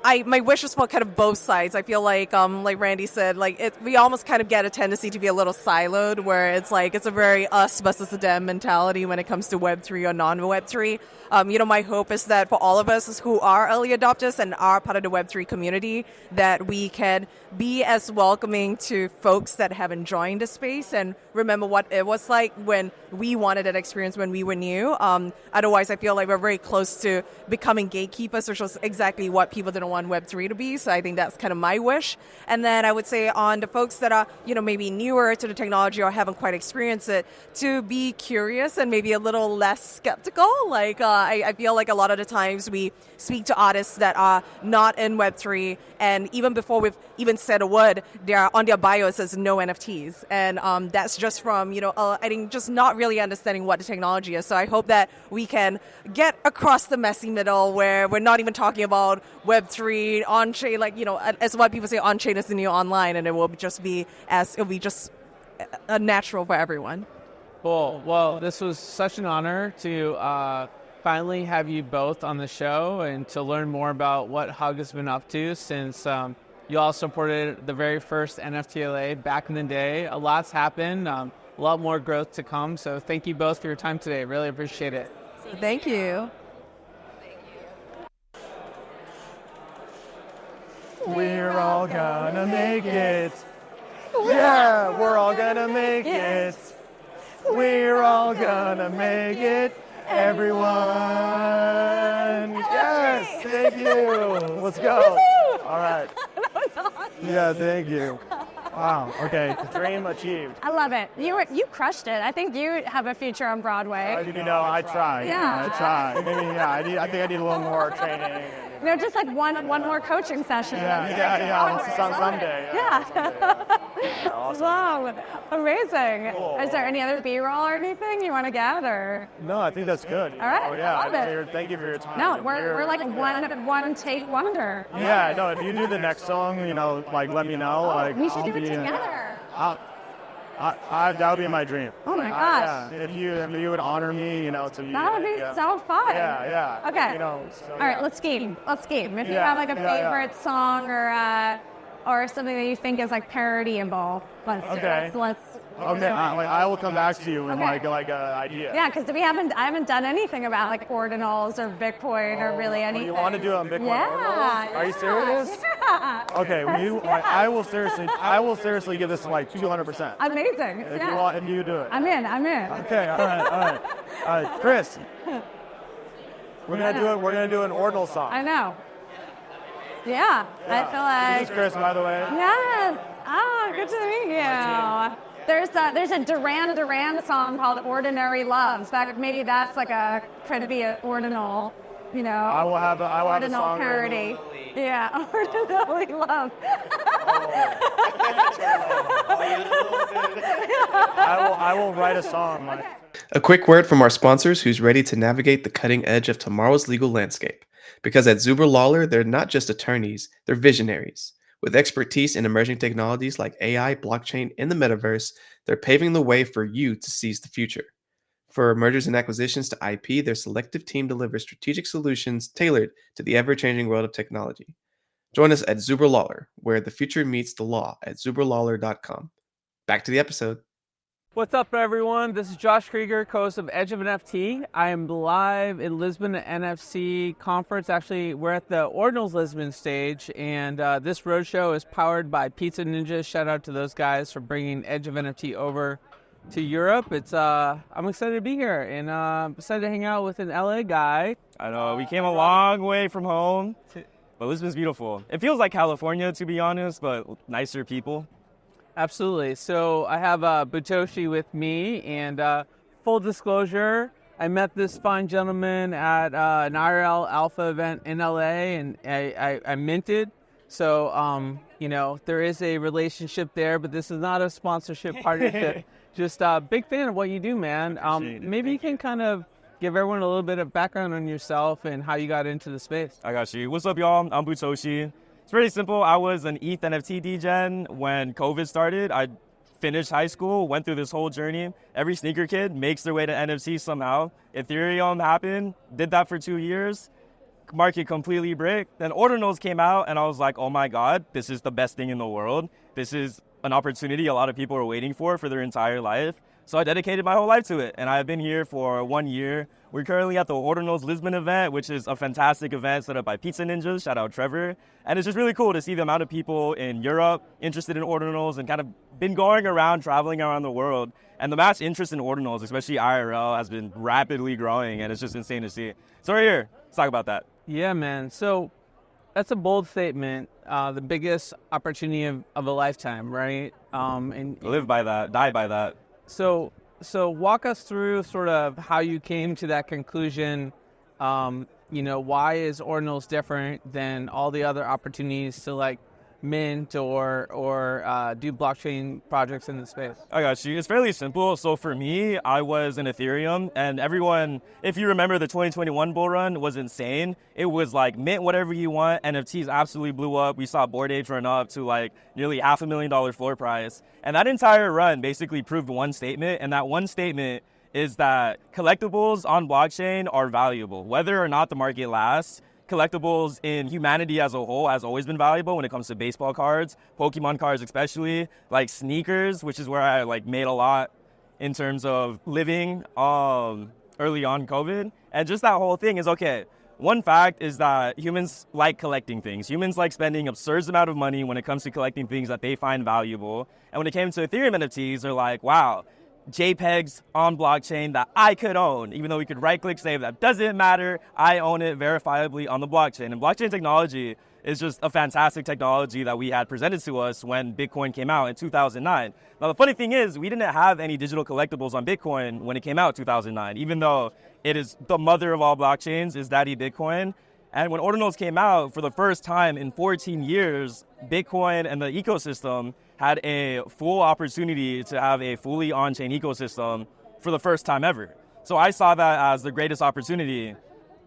my wish is for kind of both sides. I feel like Randy said, we almost kind of get a tendency to be a little siloed, where it's a very us versus them mentality when it comes to Web3 or non-Web3. My hope is that for all of us who are early adopters and are part of the Web3 community, that we can be as welcoming to folks that haven't joined the space and remember what it was like when we wanted that experience when we were new. Otherwise, I feel like we're very close to becoming gatekeepers, which was exactly what people didn't want Web3 to be. So I think that's kind of my wish. And then I would say on the folks that are, maybe newer to the technology or haven't quite experienced it, to be curious and maybe a little less skeptical. I feel like a lot of the times we speak to artists that are not in Web3, and even before we've even said a word, they're on their bio it says no NFTs. And that's just from, I think just not really understanding what the technology is. So I hope that we can get across the messy middle where we're not even talking about Web3, on-chain, as what people say, on-chain is the new online, and it'll be just natural for everyone. Cool. Well, this was such an honor to finally have you both on the show and to learn more about what Hug has been up to since you all supported the very first NFT LA back in the day. A lot's happened, a lot more growth to come. So thank you both for your time today. Really appreciate it. Thank you. We're all gonna make it. Yeah, we're all gonna make it. We're all gonna make it. Everyone. Yes, thank you. Let's go. All right. That was awesome. Yeah, thank you. Wow. Okay. Dream achieved. I love it. You crushed it. I think you have a future on Broadway. I try. Yeah. I try. Maybe, I think I need a little more training. Just one more coaching session. Yeah. Someday. Yeah. Awesome. Wow. Amazing. Cool. Is there any other B-roll or anything you want to get, or? No, I think that's good. All right. I love it. Thank you for your time. No, we're like one take wonder. Yeah, no, if you do the next song, let me know. We should do it together. That would be my dream. Oh my gosh. If you would honor me, to be. That would be so fun. Yeah. Okay. All right, let's game. If you have a favorite song or something that you think is parodiable, let's. Okay, I will come back to you with an idea. Yeah, because I haven't done anything about ordinals or Bitcoin or really anything. You want to do it on Bitcoin ordinals? Are you serious? Yeah. Okay, I will seriously give this 200%. Amazing. If you do it. I'm in. Okay, all right. Chris, we're gonna do an ordinal song. I know. Yeah, I feel like. This is Chris, by the way. Yes. Oh, good to meet you. There's a Duran song called "Ordinary Love." So maybe that's could be an ordinal, I will have a song parody. Yeah, ordinary love. I will write a song. A quick word from our sponsors who's ready to navigate the cutting edge of tomorrow's legal landscape. Because at Zuber Lawler, they're not just attorneys, they're visionaries. With expertise in emerging technologies like AI, blockchain, and the metaverse, they're paving the way for you to seize the future. For mergers and acquisitions to IP, their selective team delivers strategic solutions tailored to the ever-changing world of technology. Join us at Zuber Lawler, where the future meets the law at zuberlawler.com. Back to the episode. What's up, everyone? This is Josh Krieger, co-host of Edge of NFT. I am live in Lisbon at NFC conference. Actually, we're at the Ordinals Lisbon stage, and this roadshow is powered by Pizza Ninja. Shout out to those guys for bringing Edge of NFT over to Europe. I'm excited to be here, and I'm excited to hang out with an LA guy. I know, we came a long way from home, but Lisbon's beautiful. It feels like California, to be honest, but nicer people. Absolutely. So I have Bootoshii with me, and full disclosure, I met this fine gentleman at an IRL Alpha event in LA, and I minted. So, there is a relationship there, but this is not a sponsorship partnership. Just a big fan of what you do, man. Maybe you can kind of give everyone a little bit of background on yourself and how you got into the space. I got you. What's up, y'all? I'm Bootoshii. It's pretty simple. I was an ETH NFT degen when COVID started. I finished high school, went through this whole journey. Every sneaker kid makes their way to NFT somehow. Ethereum happened, did that for 2 years. Market completely bricked. Then ordinals came out, and I was like, oh my God, this is the best thing in the world. This is an opportunity a lot of people are waiting for their entire life. So I dedicated my whole life to it, and I've been here for 1 year. We're currently at the Ordinals Lisbon event, which is a fantastic event set up by Pizza Ninjas. Shout out Trevor. And it's just really cool to see the amount of people in Europe interested in ordinals and kind of been going around, traveling around the world. And the mass interest in ordinals, especially IRL, has been rapidly growing, and it's just insane to see. So we're here. Let's talk about that. Yeah, man. So that's a bold statement. The biggest opportunity of a lifetime, right? And Live by that, die by that. So walk us through sort of how you came to that conclusion. Why is ordinals different than all the other opportunities to like mint or do blockchain projects in the space? I got you. It's fairly simple. So for me, I was in Ethereum, and everyone, if you remember the 2021 bull run, was insane. It was like mint whatever you want. NFTs absolutely blew up. We saw Bored Apes run up to like nearly $500,000 floor price. And that entire run basically proved one statement, and that one statement is that collectibles on blockchain are valuable. Whether or not the market lasts, collectibles in humanity as a whole has always been valuable when it comes to baseball cards, Pokemon cards especially, like sneakers, which is where I like made a lot in terms of living early on COVID. And just that whole thing is okay. One fact is that humans like collecting things. Humans like spending absurd amount of money when it comes to collecting things that they find valuable. And when it came to Ethereum NFTs, they're like, wow, JPEGs on blockchain that I could own, even though we could right-click save. That doesn't matter. I own it verifiably on the blockchain. And blockchain technology is just a fantastic technology that we had presented to us when Bitcoin came out in 2009. Now, the funny thing is, we didn't have any digital collectibles on Bitcoin when it came out in 2009, even though it is the mother of all blockchains, is Daddy Bitcoin. And when ordinals came out, for the first time in 14 years, Bitcoin and the ecosystem had a full opportunity to have a fully on-chain ecosystem for the first time ever. So I saw that as the greatest opportunity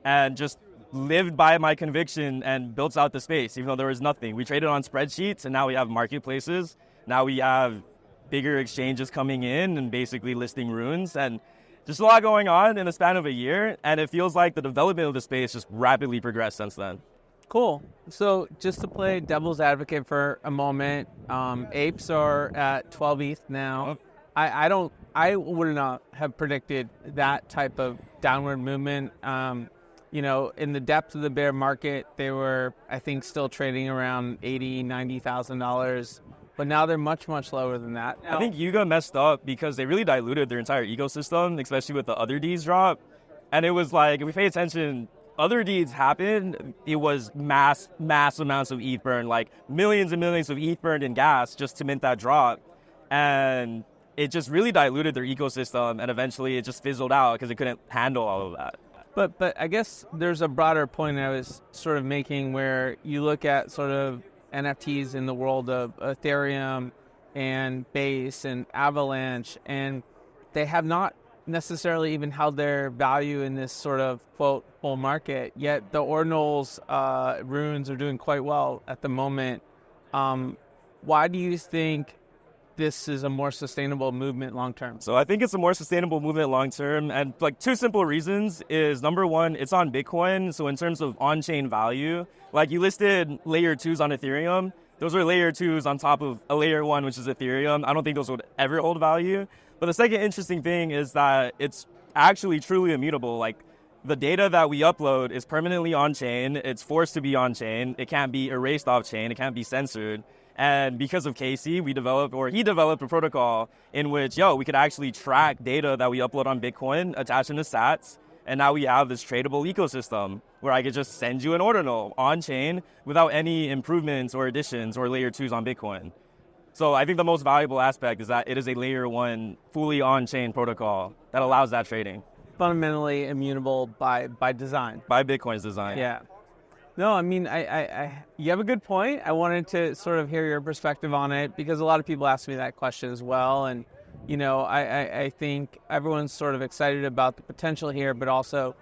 and just lived by my conviction and built out the space, even though there was nothing. We traded on spreadsheets, and now we have marketplaces. Now we have bigger exchanges coming in and basically listing runes, and just a lot going on in the span of a year. And it feels like the development of the space just rapidly progressed since then. Cool. So just to play devil's advocate for a moment, apes are at 12 ETH now. I would not have predicted that type of downward movement. In the depth of the bear market, they were, I think, still trading around $80,000, $90,000. But now they're much, much lower than that. I think Yuga messed up because they really diluted their entire ecosystem, especially with the other deeds drop. And it was like, if we pay attention, other deeds happened, it was mass amounts of ETH burned, like millions and millions of ETH burned in gas just to mint that drop. And it just really diluted their ecosystem, and eventually it just fizzled out because it couldn't handle all of that. But I guess there's a broader point I was sort of making where you look at sort of NFTs in the world of Ethereum and Base and Avalanche, and they have not necessarily even held their value in this sort of quote bull market, yet the ordinals runes are doing quite well at the moment. Why do you think this is a more sustainable movement long term? So I think it's a more sustainable movement long term, and like two simple reasons is, number one, it's on Bitcoin. So in terms of on-chain value, like you listed layer 2s on Ethereum, those are layer 2s on top of a layer 1, which is Ethereum. I don't think those would ever hold value. But the second interesting thing is that it's actually truly immutable. Like the data that we upload is permanently on-chain. It's forced to be on-chain. It can't be erased off-chain. It can't be censored. And because of Casey, he developed a protocol in which, we could actually track data that we upload on Bitcoin, attach them to sats, and now we have this tradable ecosystem where I could just send you an ordinal on-chain without any improvements or additions or layer 2s on Bitcoin. So I think the most valuable aspect is that it is a layer 1 fully on-chain protocol that allows that trading. fundamentally immutable by design. By Bitcoin's design. Yeah. No, I mean, you have a good point. I wanted to sort of hear your perspective on it because a lot of people ask me that question as well. And, I think everyone's sort of excited about the potential here, but also,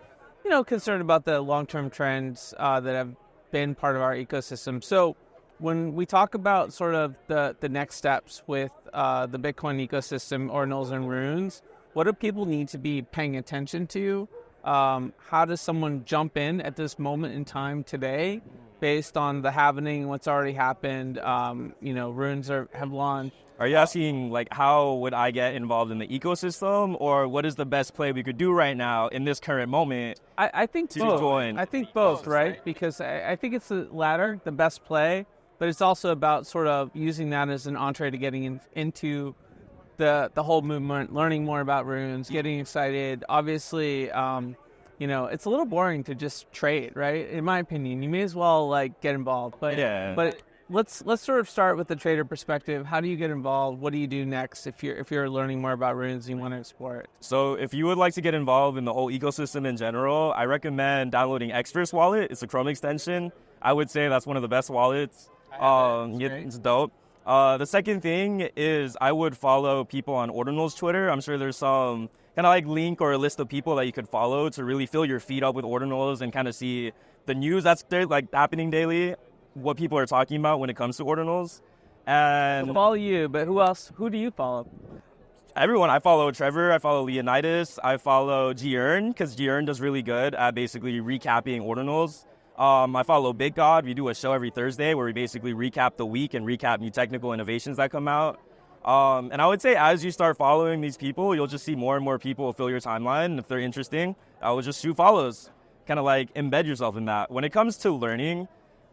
concerned about the long-term trends that have been part of our ecosystem. So when we talk about sort of the next steps with the Bitcoin ecosystem, ordinals and runes, what do people need to be paying attention to? How does someone jump in at this moment in time today based on the happening, what's already happened? Runes have launched. Are you asking, like, how would I get involved in the ecosystem, or what is the best play we could do right now in this current moment? I think both. I think both, right? Because I think it's the latter, the best play, but it's also about sort of using that as an entree to getting into the whole movement, learning more about runes, getting excited. Obviously, it's a little boring to just trade, right? In my opinion, you may as well get involved. But yeah. But let's sort of start with the trader perspective. How do you get involved? What do you do next if you're learning more about runes and you want to explore it? So if you would like to get involved in the whole ecosystem in general, I recommend downloading Xverse Wallet. It's a Chrome extension. I would say that's one of the best wallets. It's dope. The second thing is I would follow people on Ordinals Twitter. I'm sure there's some kind of link or a list of people that you could follow to really fill your feed up with Ordinals and kind of see the news that's there, happening daily, what people are talking about when it comes to Ordinals. And I follow you, but who else? Who do you follow? Everyone. I follow Trevor. I follow Leonidas. I follow Giern because Giern does really good at basically recapping Ordinals. I follow Big God. We do a show every Thursday where we basically recap the week and recap new technical innovations that come out. And I would say as you start following these people, you'll just see more and more people fill your timeline. And if they're interesting, I will just shoot follows, kind of embed yourself in that. When it comes to learning,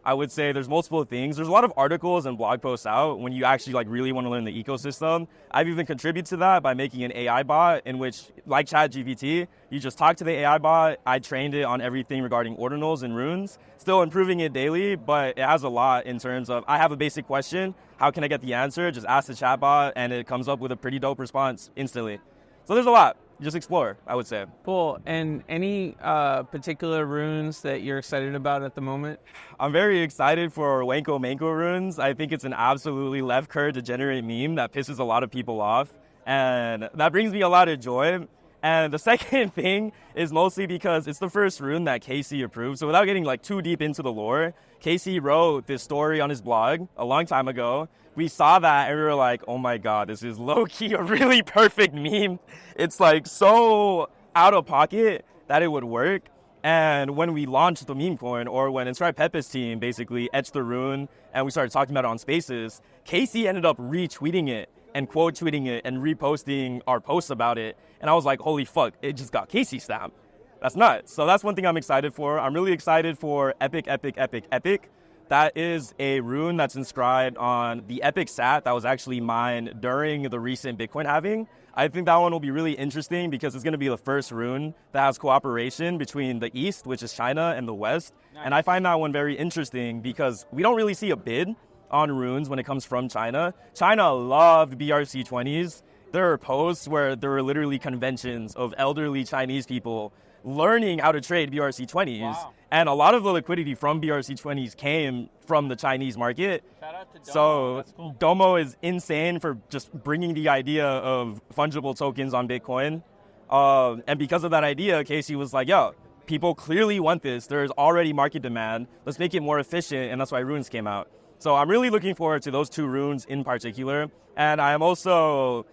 I would say there's multiple things. There's a lot of articles and blog posts out when you actually really want to learn the ecosystem. I've even contributed to that by making an AI bot in which, like ChatGPT, you just talk to the AI bot. I trained it on everything regarding ordinals and runes, still improving it daily, but it has a lot in terms of I have a basic question. How can I get the answer? Just ask the chatbot and it comes up with a pretty dope response instantly. So there's a lot. Just explore, I would say. Cool. And any particular runes that you're excited about at the moment? I'm very excited for Wanko Manko runes. I think it's an absolutely left curve degenerate meme that pisses a lot of people off. And that brings me a lot of joy. And the second thing is mostly because it's the first rune that Casey approved. So without getting too deep into the lore, Casey wrote this story on his blog a long time ago. We saw that and we were like, oh my God, this is low-key a really perfect meme. It's so out of pocket that it would work. And when we launched the meme coin, or when Inscribe Pepe's team basically etched the rune and we started talking about it on Spaces, Casey ended up retweeting it and quote tweeting it and reposting our posts about it. And I was like, holy fuck, it just got Casey stamped. That's nuts. So that's one thing I'm excited for. I'm really excited for Epic, Epic, Epic, Epic. That is a rune that's inscribed on the Epic SAT that was actually mined during the recent Bitcoin halving. I think that one will be really interesting because it's going to be the first rune that has cooperation between the East, which is China, and the West. Nice. And I find that one very interesting because we don't really see a bid on runes when it comes from China. China loved BRC20s. There are posts where there were literally conventions of elderly Chinese people learning how to trade BRC20s. Wow. And a lot of the liquidity from BRC20s came from the Chinese market. Shout out to Domo. So That's cool. Domo is insane for just bringing the idea of fungible tokens on Bitcoin. And because of that idea, Casey was like, yo, people clearly want this. There's already market demand. Let's make it more efficient. And that's why runes came out. So I'm really looking forward to those two runes in particular. And I am also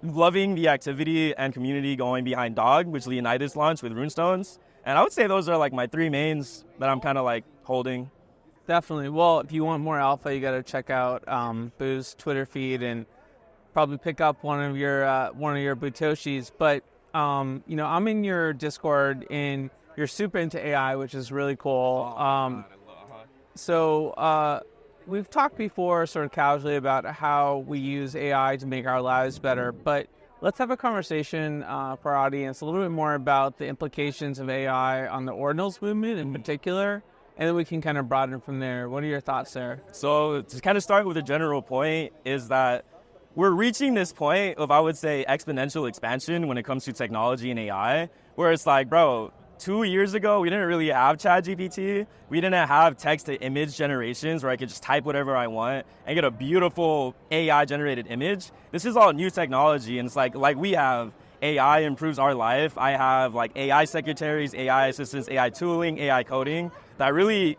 loving the activity and community going behind Dog, which Leonidas launched with runestones. And I would say those are my three mains that I'm kind of holding. Definitely. Well, if you want more alpha, you got to check out Boo's Twitter feed and probably pick up one of your Bootoshis. But I'm in your Discord and you're super into AI, which is really cool. So we've talked before sort of casually about how we use AI to make our lives better, but let's have a conversation for our audience a little bit more about the implications of AI on the ordinals movement in particular, and then we can kind of broaden from there. What are your thoughts there? So to kind of start with a general point is that we're reaching this point of, I would say, exponential expansion when it comes to technology and AI, where it's like, bro, 2 years ago, we didn't really have ChatGPT. We didn't have text-to-image generations where I could just type whatever I want and get a beautiful AI-generated image. This is all new technology, and it's like we have AI improves our life. I have like AI secretaries, AI assistants, AI tooling, AI coding that really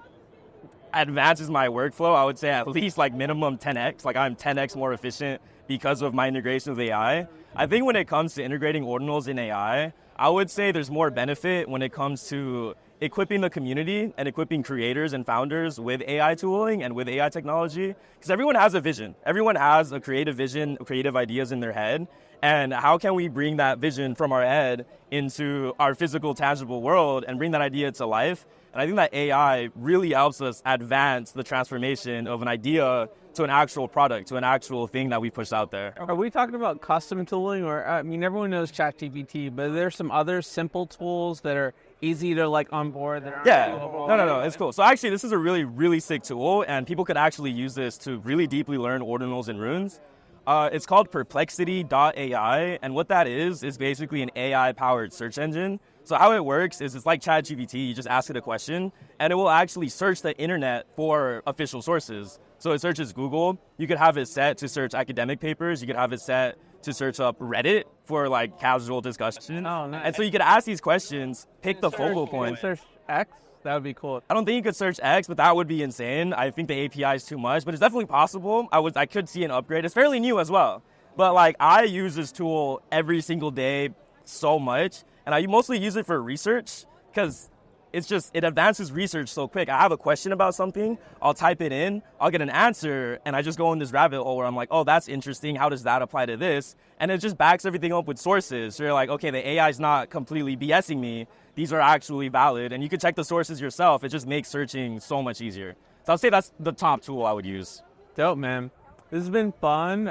advances my workflow. I would say at least like minimum 10x. Like I'm 10x more efficient because of my integration with AI. I think when it comes to integrating ordinals in AI, I would say there's more benefit when it comes to equipping the community and equipping creators and founders with AI tooling and with AI technology, because everyone has a vision. Everyone has a creative vision, creative ideas in their head. And how can we bring that vision from our head into our physical, tangible world and bring that idea to life? And I think that AI really helps us advance the transformation of an idea to an actual product, to an actual thing that we push out there. Are we talking about custom tooling, or I mean, everyone knows ChatGPT, but there's some other simple tools that are easy to like onboard? No, it's cool. So actually, this is a really, really sick tool, and people could actually use this to really deeply learn ordinals and runes. It's called Perplexity AI, and what that is basically an AI-powered search engine. So how it works is it's like ChatGPT. You just ask it a question, and it will actually search the internet for official sources. So it searches Google. You could have it set to search academic papers. You could have it set to search up Reddit for like casual discussion. Oh, nice. And so you could ask these questions, pick the focal point. Search X? That would be cool. I don't think you could search X, but that would be insane. I think the API is too much, but it's definitely possible. I could see an upgrade. It's fairly new as well. But like I use this tool every single day so much, and I mostly use it for research because it advances research so quick. I have a question about something, I'll type it in, I'll get an answer, and I just go in this rabbit hole where I'm like, oh, that's interesting. How does that apply to this? And it just backs everything up with sources. So you're like, okay, the AI is not completely BSing me. These are actually valid. And you can check the sources yourself. It just makes searching so much easier. So I'll say that's the top tool I would use. Dope, man. This has been fun.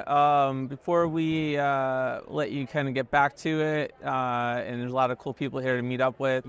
Before we let you kind of get back to it, and there's a lot of cool people here to meet up with.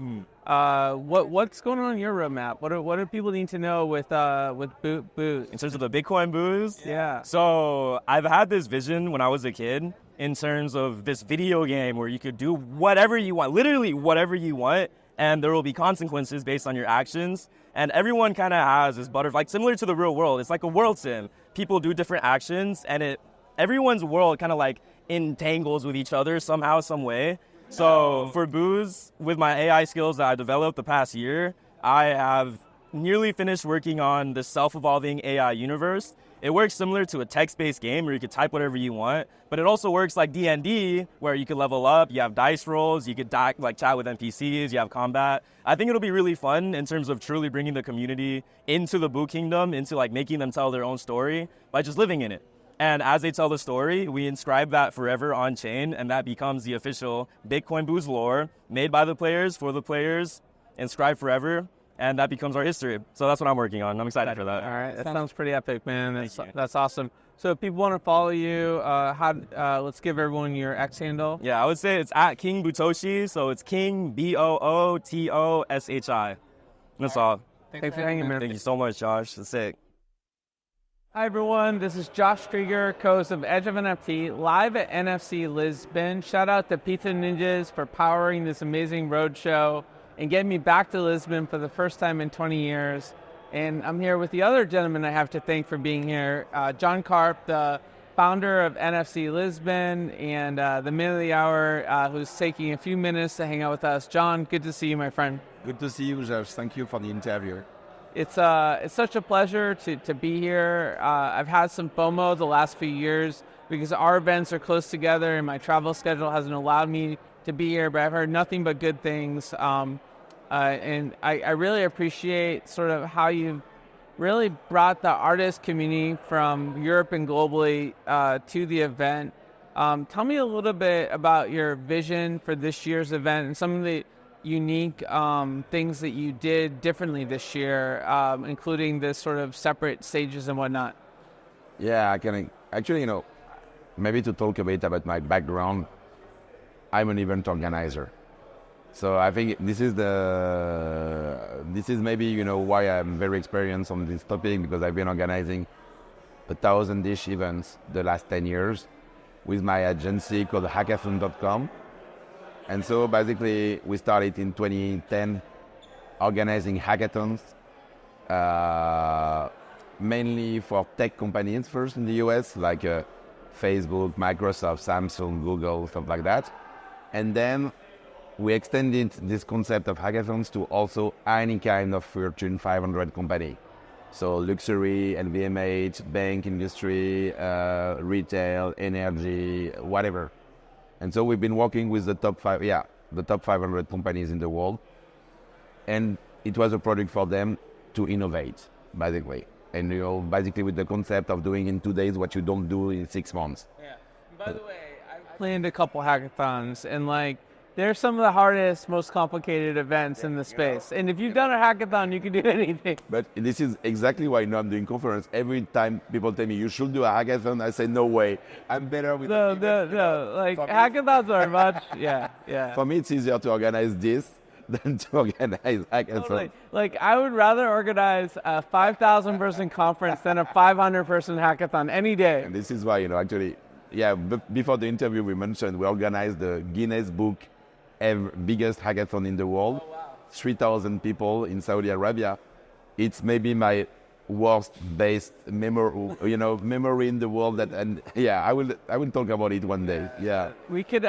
What's going on your roadmap? What do people need to know with Boot? In terms of the Bitcoin booze? Yeah. So I've had this vision when I was a kid in terms of this video game where you could do whatever you want, literally whatever you want, and there will be consequences based on your actions. And everyone kind of has this like similar to the real world. It's like a world sim. People do different actions, and everyone's world kind of like entangles with each other somehow, some way. So for Booze, with my AI skills that I developed the past year, I have nearly finished working on the self-evolving AI universe. It works similar to a text-based game where you could type whatever you want, but it also works like D&D, where you could level up, you have dice rolls, you could like chat with NPCs, you have combat. I think it'll be really fun in terms of truly bringing the community into the Boo Kingdom, into like making them tell their own story by just living in it. And as they tell the story, we inscribe that forever on chain, and that becomes the official Bitcoin Booze lore, made by the players, for the players, inscribed forever. And that becomes our history. So that's what I'm working on. I'm excited for that. All right, that sounds pretty epic, man. That's awesome. So if people want to follow you, let's give everyone your X handle. Yeah, I would say it's at King Bootoshii. So it's King Bootoshi. That's all. Thanks for hanging, man. Thank you so much, Josh. That's sick. Hi, everyone. This is Josh Krieger, co-host of Edge of NFT, live at NFC Lisbon. Shout out to Pizza Ninjas for powering this amazing roadshow and getting me back to Lisbon for the first time in 20 years. And I'm here with the other gentleman I have to thank for being here, John Karp, the founder of NFC Lisbon, and the man of the hour, who's taking a few minutes to hang out with us. John, good to see you, my friend. Good to see you, Josh. Thank you for the interview. It's such a pleasure to be here. I've had some FOMO the last few years because our events are close together and my travel schedule hasn't allowed me to be here, but I've heard nothing but good things. And I really appreciate sort of how you've really brought the artist community from Europe and globally to the event. Tell me a little bit about your vision for this year's event and some of the unique things that you did differently this year, including this sort of separate stages and whatnot. Yeah, I can actually, maybe to talk a bit about my background. I'm an event organizer. So I think this is maybe, why I'm very experienced on this topic, because I've been organizing 1,000-ish events the last 10 years. with my agency called hackathon.com. And so basically we started in 2010 organizing hackathons, mainly for tech companies first in the US, like Facebook, Microsoft, Samsung, Google, stuff like that. And then we extended this concept of hackathons to also any kind of Fortune 500 company. So luxury, LVMH, bank industry, retail, energy, whatever. And so we've been working with the top 500 companies in the world. And it was a product for them to innovate, basically. And basically with the concept of doing in 2 days what you don't do in 6 months. Yeah. By the way, I've planned a couple hackathons, and they're some of the hardest, most complicated events in the space. And if you've done a hackathon, you can do anything. But this is exactly why now I'm doing conference. Every time people tell me you should do a hackathon, I say no way. I'm better with hackathons are much. Yeah. For me, it's easier to organize this than to organize hackathon. Totally. I would rather organize a 5,000 person conference than a 500 person hackathon any day. And this is why actually, before the interview we mentioned we organized the Guinness Book biggest hackathon in the world. Oh, wow. 3,000 people in Saudi Arabia. It's maybe my worst based memory in the world. I will talk about it one day. Yeah. We could,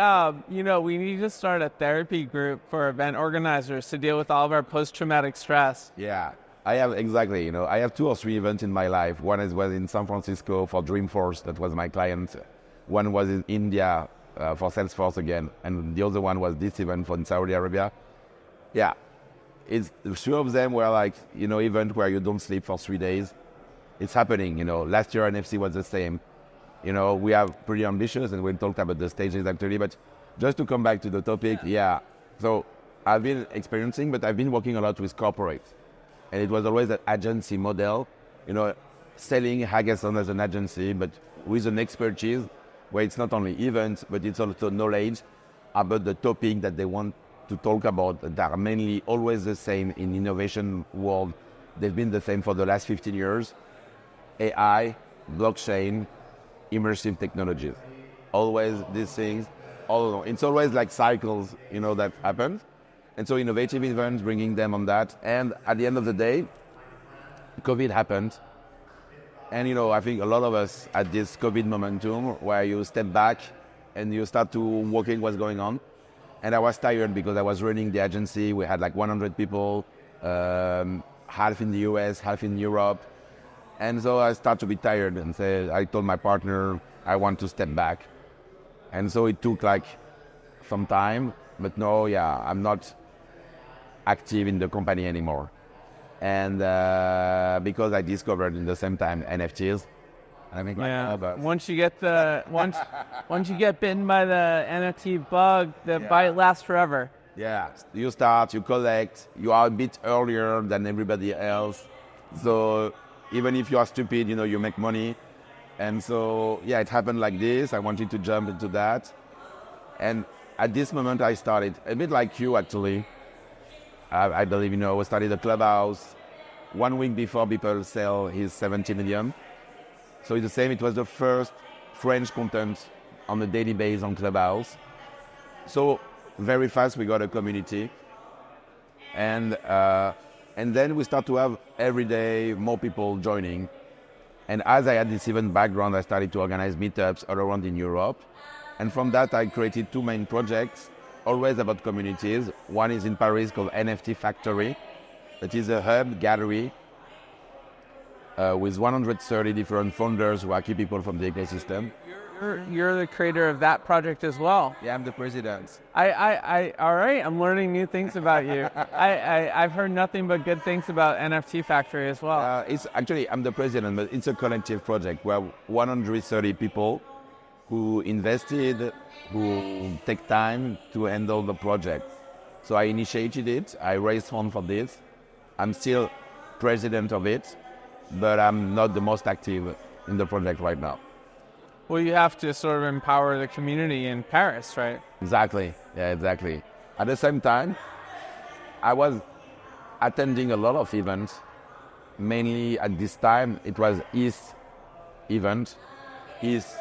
we need to start a therapy group for event organizers to deal with all of our post-traumatic stress. Yeah, I have exactly. I have 2 or 3 events in my life. One was in San Francisco for Dreamforce. That was my client. One was in India. For Salesforce again, and the other one was this event in Saudi Arabia. Yeah, it's the 3 of them were event where you don't sleep for 3 days. It's happening. Last year NFC was the same. We are pretty ambitious, and we'll talk about the stages actually. But just to come back to the topic, So I've been experiencing, but I've been working a lot with corporates, and it was always an agency model. Selling hackathon as an agency, but with an expertise. Where it's not only events, but it's also knowledge about the topic that they want to talk about that are mainly always the same in innovation world. They've been the same for the last 15 years. AI, blockchain, immersive technologies. Always these things. It's always like cycles, that happen. And so innovative events, bringing them on that. And at the end of the day, COVID happened. And I think a lot of us at this COVID momentum where you step back and you start to working what's going on. And I was tired because I was running the agency. We had 100 people, half in the US, half in Europe. And so I started to be tired and I told my partner, I want to step back. And so it took some time, but no, I'm not active in the company anymore. And because I discovered in the same time NFTs, I mean, once you get once you get bitten by the NFT bug, the bite lasts forever. Yeah, you start, you collect, you are a bit earlier than everybody else. So even if you are stupid, you make money. And so it happened like this. I wanted to jump into that, and at this moment I started a bit like you actually. I believe, we started a Clubhouse 1 week before people sell his 70 million. So it's the same. It was the first French content on a daily basis on Clubhouse. So very fast we got a community. And then we start to have every day more people joining. And as I had this event background, I started to organize meetups all around in Europe. And from that, I created 2 main projects. Always about communities. One is in Paris called NFT Factory. That is a hub gallery with 130 different founders who are key people from the ecosystem. You're the creator of that project as well. Yeah, I'm the president. All right, I'm learning new things about you. I've heard nothing but good things about NFT Factory as well. It's actually, I'm the president, but it's a collective project where 130 people who invested, who take time to handle the project. So I initiated it, I raised funds for this. I'm still president of it, but I'm not the most active in the project right now. Well, you have to sort of empower the community in Paris, right? Exactly, yeah, exactly. At the same time, I was attending a lot of events. Mainly at this time, it was ETH event, ETH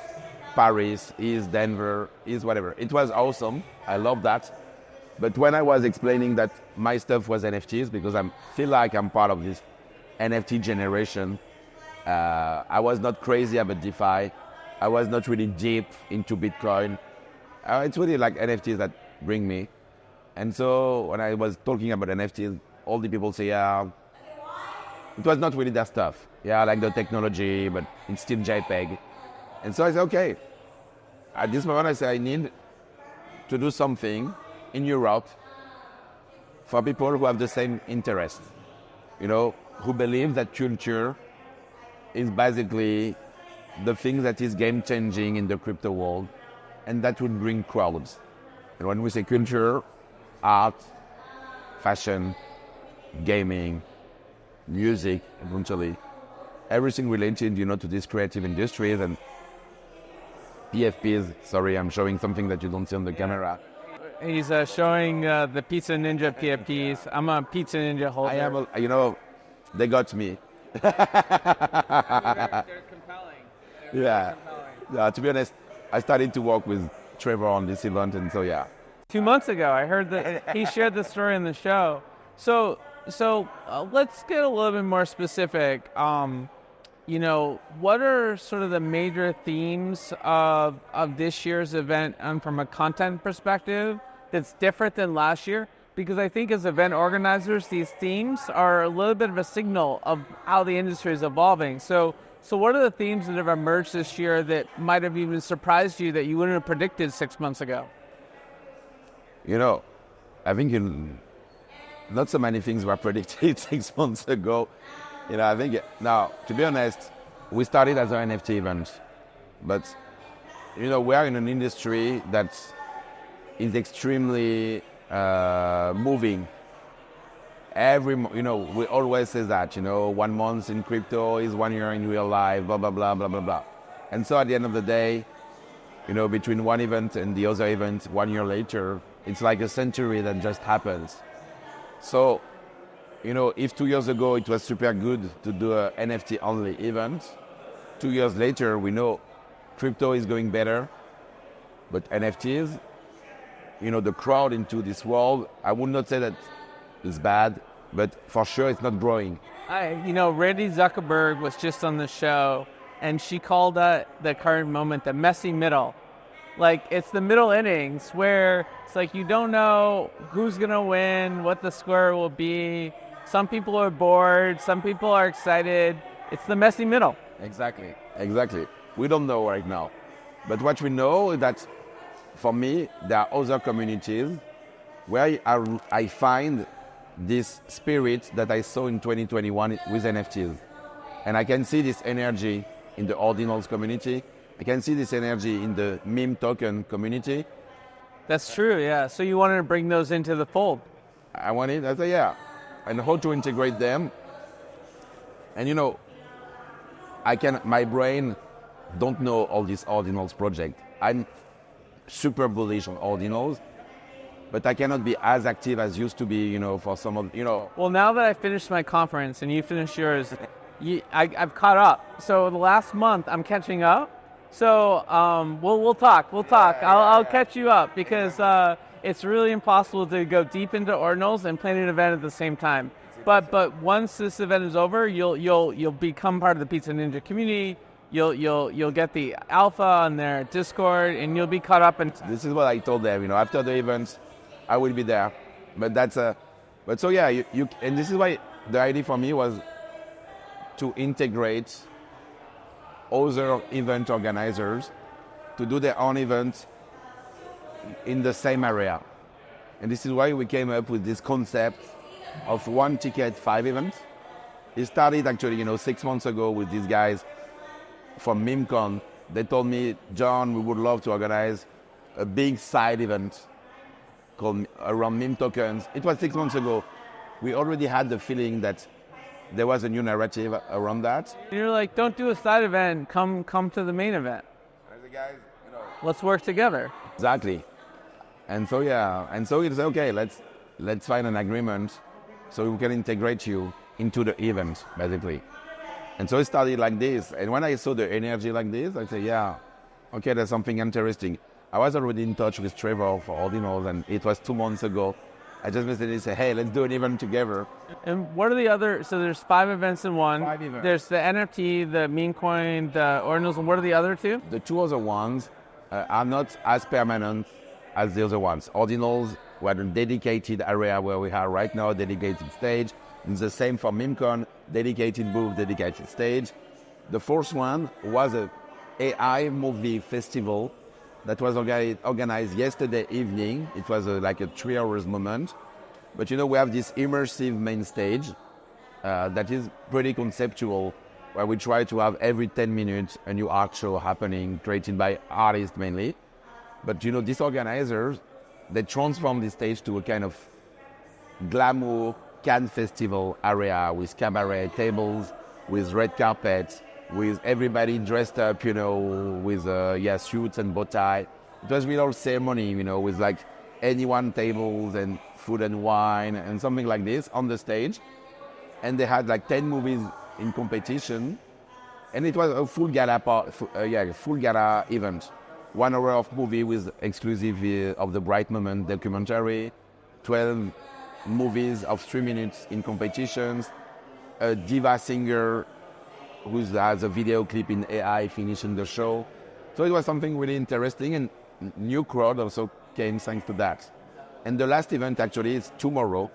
Paris, is Denver, is whatever. It was awesome. I love that. But when I was explaining that my stuff was NFTs, because I feel like I'm part of this NFT generation, I was not crazy about DeFi. I was not really deep into Bitcoin. It's really like NFTs that bring me. And so when I was talking about NFTs, all the people say, yeah, it was not really their stuff. Yeah, I like the technology, but it's still JPEG. And so I said, okay. At this moment, I said, I need to do something in Europe for people who have the same interest, who believe that culture is basically the thing that is game-changing in the crypto world, and that would bring crowds. And when we say culture, art, fashion, gaming, music, eventually, everything related, to these creative industries and PFPs. Sorry, I'm showing something that you don't see on the camera. He's showing the Pizza Ninja PFPs. I'm a Pizza Ninja holder. I am, they got me. They're compelling. Yeah. Yeah. To be honest, I started to work with Trevor on this event, and so yeah. 2 months ago, I heard that he shared the story on the show. So let's get a little bit more specific. What are sort of the major themes of this year's event from a content perspective that's different than last year? Because I think as event organizers, these themes are a little bit of a signal of how the industry is evolving. So what are the themes that have emerged this year that might have even surprised you that you wouldn't have predicted 6 months ago? I think not so many things were predicted 6 months ago. I think now, to be honest, we started as an NFT event, but we are in an industry that is extremely moving. We always say that 1 month in crypto is 1 year in real life, blah blah blah blah blah blah. And so at the end of the day, between one event and the other event, 1 year later, it's like a century that just happens. So, if 2 years ago it was super good to do an NFT only event, 2 years later we know crypto is going better, but NFTs, the crowd into this world, I would not say that it's bad, but for sure it's not growing. Randy Zuckerberg was just on the show, and she called the current moment the messy middle. Like, it's the middle innings where it's like you don't know who's going to win, what the score will be. Some people are bored, some people are excited. It's the messy middle. Exactly. We don't know right now. But what we know is that, for me, there are other communities where I find this spirit that I saw in 2021 with NFTs. And I can see this energy in the ordinals community. I can see this energy in the meme token community. That's true, yeah. So you wanted to bring those into the fold. I said, yeah. And how to integrate them. And my brain don't know all these ordinals project. I'm super bullish on ordinals, but I cannot be as active as used to be, for some of, Well, now that I finished my conference and you finished yours, I've caught up. So the last month I'm catching up. So we'll talk. I'll catch you up because it's really impossible to go deep into ordinals and plan an event at the same time. But once this event is over, you'll become part of the Pizza Ninja community. You'll get the alpha on their Discord, and you'll be caught up. And this is what I told them. After the event, I will be there. But so yeah, you and this is why the idea for me was to integrate other event organizers to do their own events in the same area. And this is why we came up with this concept of 1 ticket, 5 events. It started actually, 6 months ago with these guys from MemeCon. They told me, John, we would love to organize a big side event called around meme tokens. It was 6 months ago. We already had the feeling that there was a new narrative around that. You're like, don't do a side event, come to the main event. And the guys, let's work together. Exactly. And so it's okay, let's find an agreement so we can integrate you into the event, basically. And so it started like this. And when I saw the energy like this, I said, yeah, okay, there's something interesting. I was already in touch with Trevor for ordinals, and it was 2 months ago. I just messaged him and said, hey, let's do an event together. And what are the other? So there's 5 events in one. 5 events. There's the NFT, the meme coin, the ordinals, and what are the other 2? The 2 other ones are not as permanent as the other ones. Ordinals were a dedicated area where we are right now, dedicated stage. And the same for MemeCon, dedicated booth, dedicated stage. The fourth one was a AI movie festival that was organized yesterday evening. It was like a 3 hours moment. But we have this immersive main stage that is pretty conceptual, where we try to have every 10 minutes a new art show happening, created by artists mainly. But these organizers, they transform the stage to a kind of glamour Cannes festival area with cabaret tables, with red carpets, with everybody dressed up, with suits and bow tie. It was real ceremony, with like anyone tables and food and wine and something like this on the stage. And they had like 10 movies in competition, and it was a full gala event. 1 hour of movie with exclusive of the Bright Moment documentary, 12 movies of 3 minutes in competitions, a diva singer who has a video clip in AI finishing the show. So it was something really interesting, and new crowd also came thanks to that. And the last event actually is tomorrow.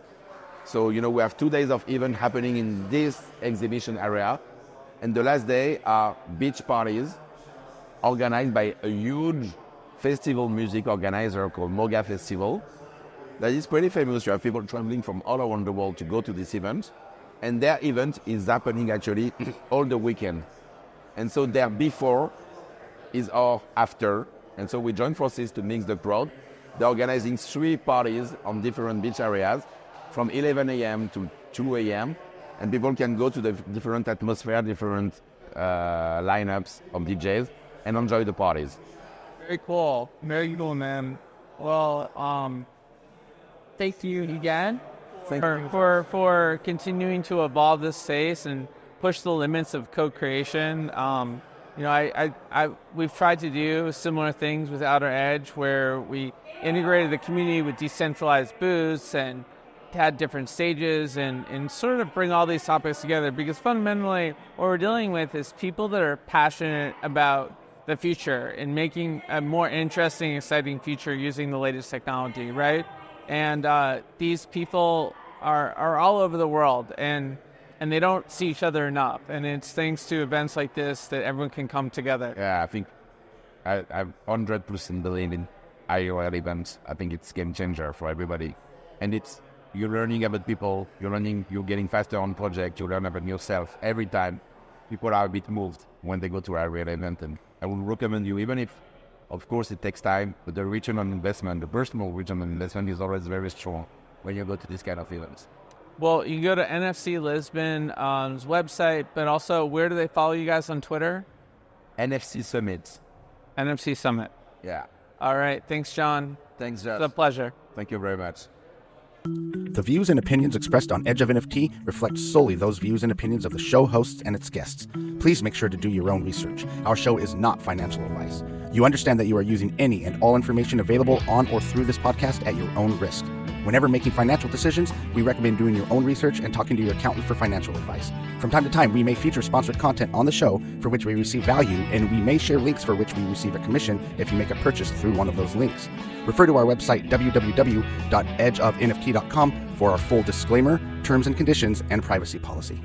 So, we have 2 days of event happening in this exhibition area. And the last day are beach parties organized by a huge festival music organizer called Moga Festival. That is pretty famous. You have people traveling from all around the world to go to this event. And their event is happening actually all the weekend. And so their before is our after. And so we join forces to mix the crowd. They're organizing 3 parties on different beach areas from 11 a.m. to 2 a.m. And people can go to the different atmosphere, different lineups of DJs and enjoy the parties. Very cool, man. Well, thank you again for continuing to evolve this space and push the limits of co-creation. We've tried to do similar things with Outer Edge, where we integrated the community with decentralized booths and had different stages and sort of bring all these topics together, because fundamentally what we're dealing with is people that are passionate about the future and making a more interesting, exciting future using the latest technology, right? And these people are all over the world, and they don't see each other enough. And it's thanks to events like this that everyone can come together. Yeah, I think I 100% believe in IRL events. I think it's game changer for everybody. And you're learning about people, you're getting faster on project, you learn about yourself. Every time people are a bit moved when they go to IRL event. And I would recommend you, even if, of course, it takes time, but the return on investment, the personal return on investment is always very strong when you go to this kind of events. Well, you can go to NFC Lisbon's website, but also where do they follow you guys on Twitter? NFC Summit. NFC Summit. Yeah. All right. Thanks, John. Thanks, Josh. It's a pleasure. Thank you very much. The views and opinions expressed on Edge of NFT reflect solely those views and opinions of the show hosts and its guests. Please make sure to do your own research. Our show is not financial advice. You understand that you are using any and all information available on or through this podcast at your own risk. Whenever making financial decisions, we recommend doing your own research and talking to your accountant for financial advice. From time to time, we may feature sponsored content on the show for which we receive value, and we may share links for which we receive a commission if you make a purchase through one of those links. Refer to our website, www.edgeofnft.com, for our full disclaimer, terms and conditions, and privacy policy.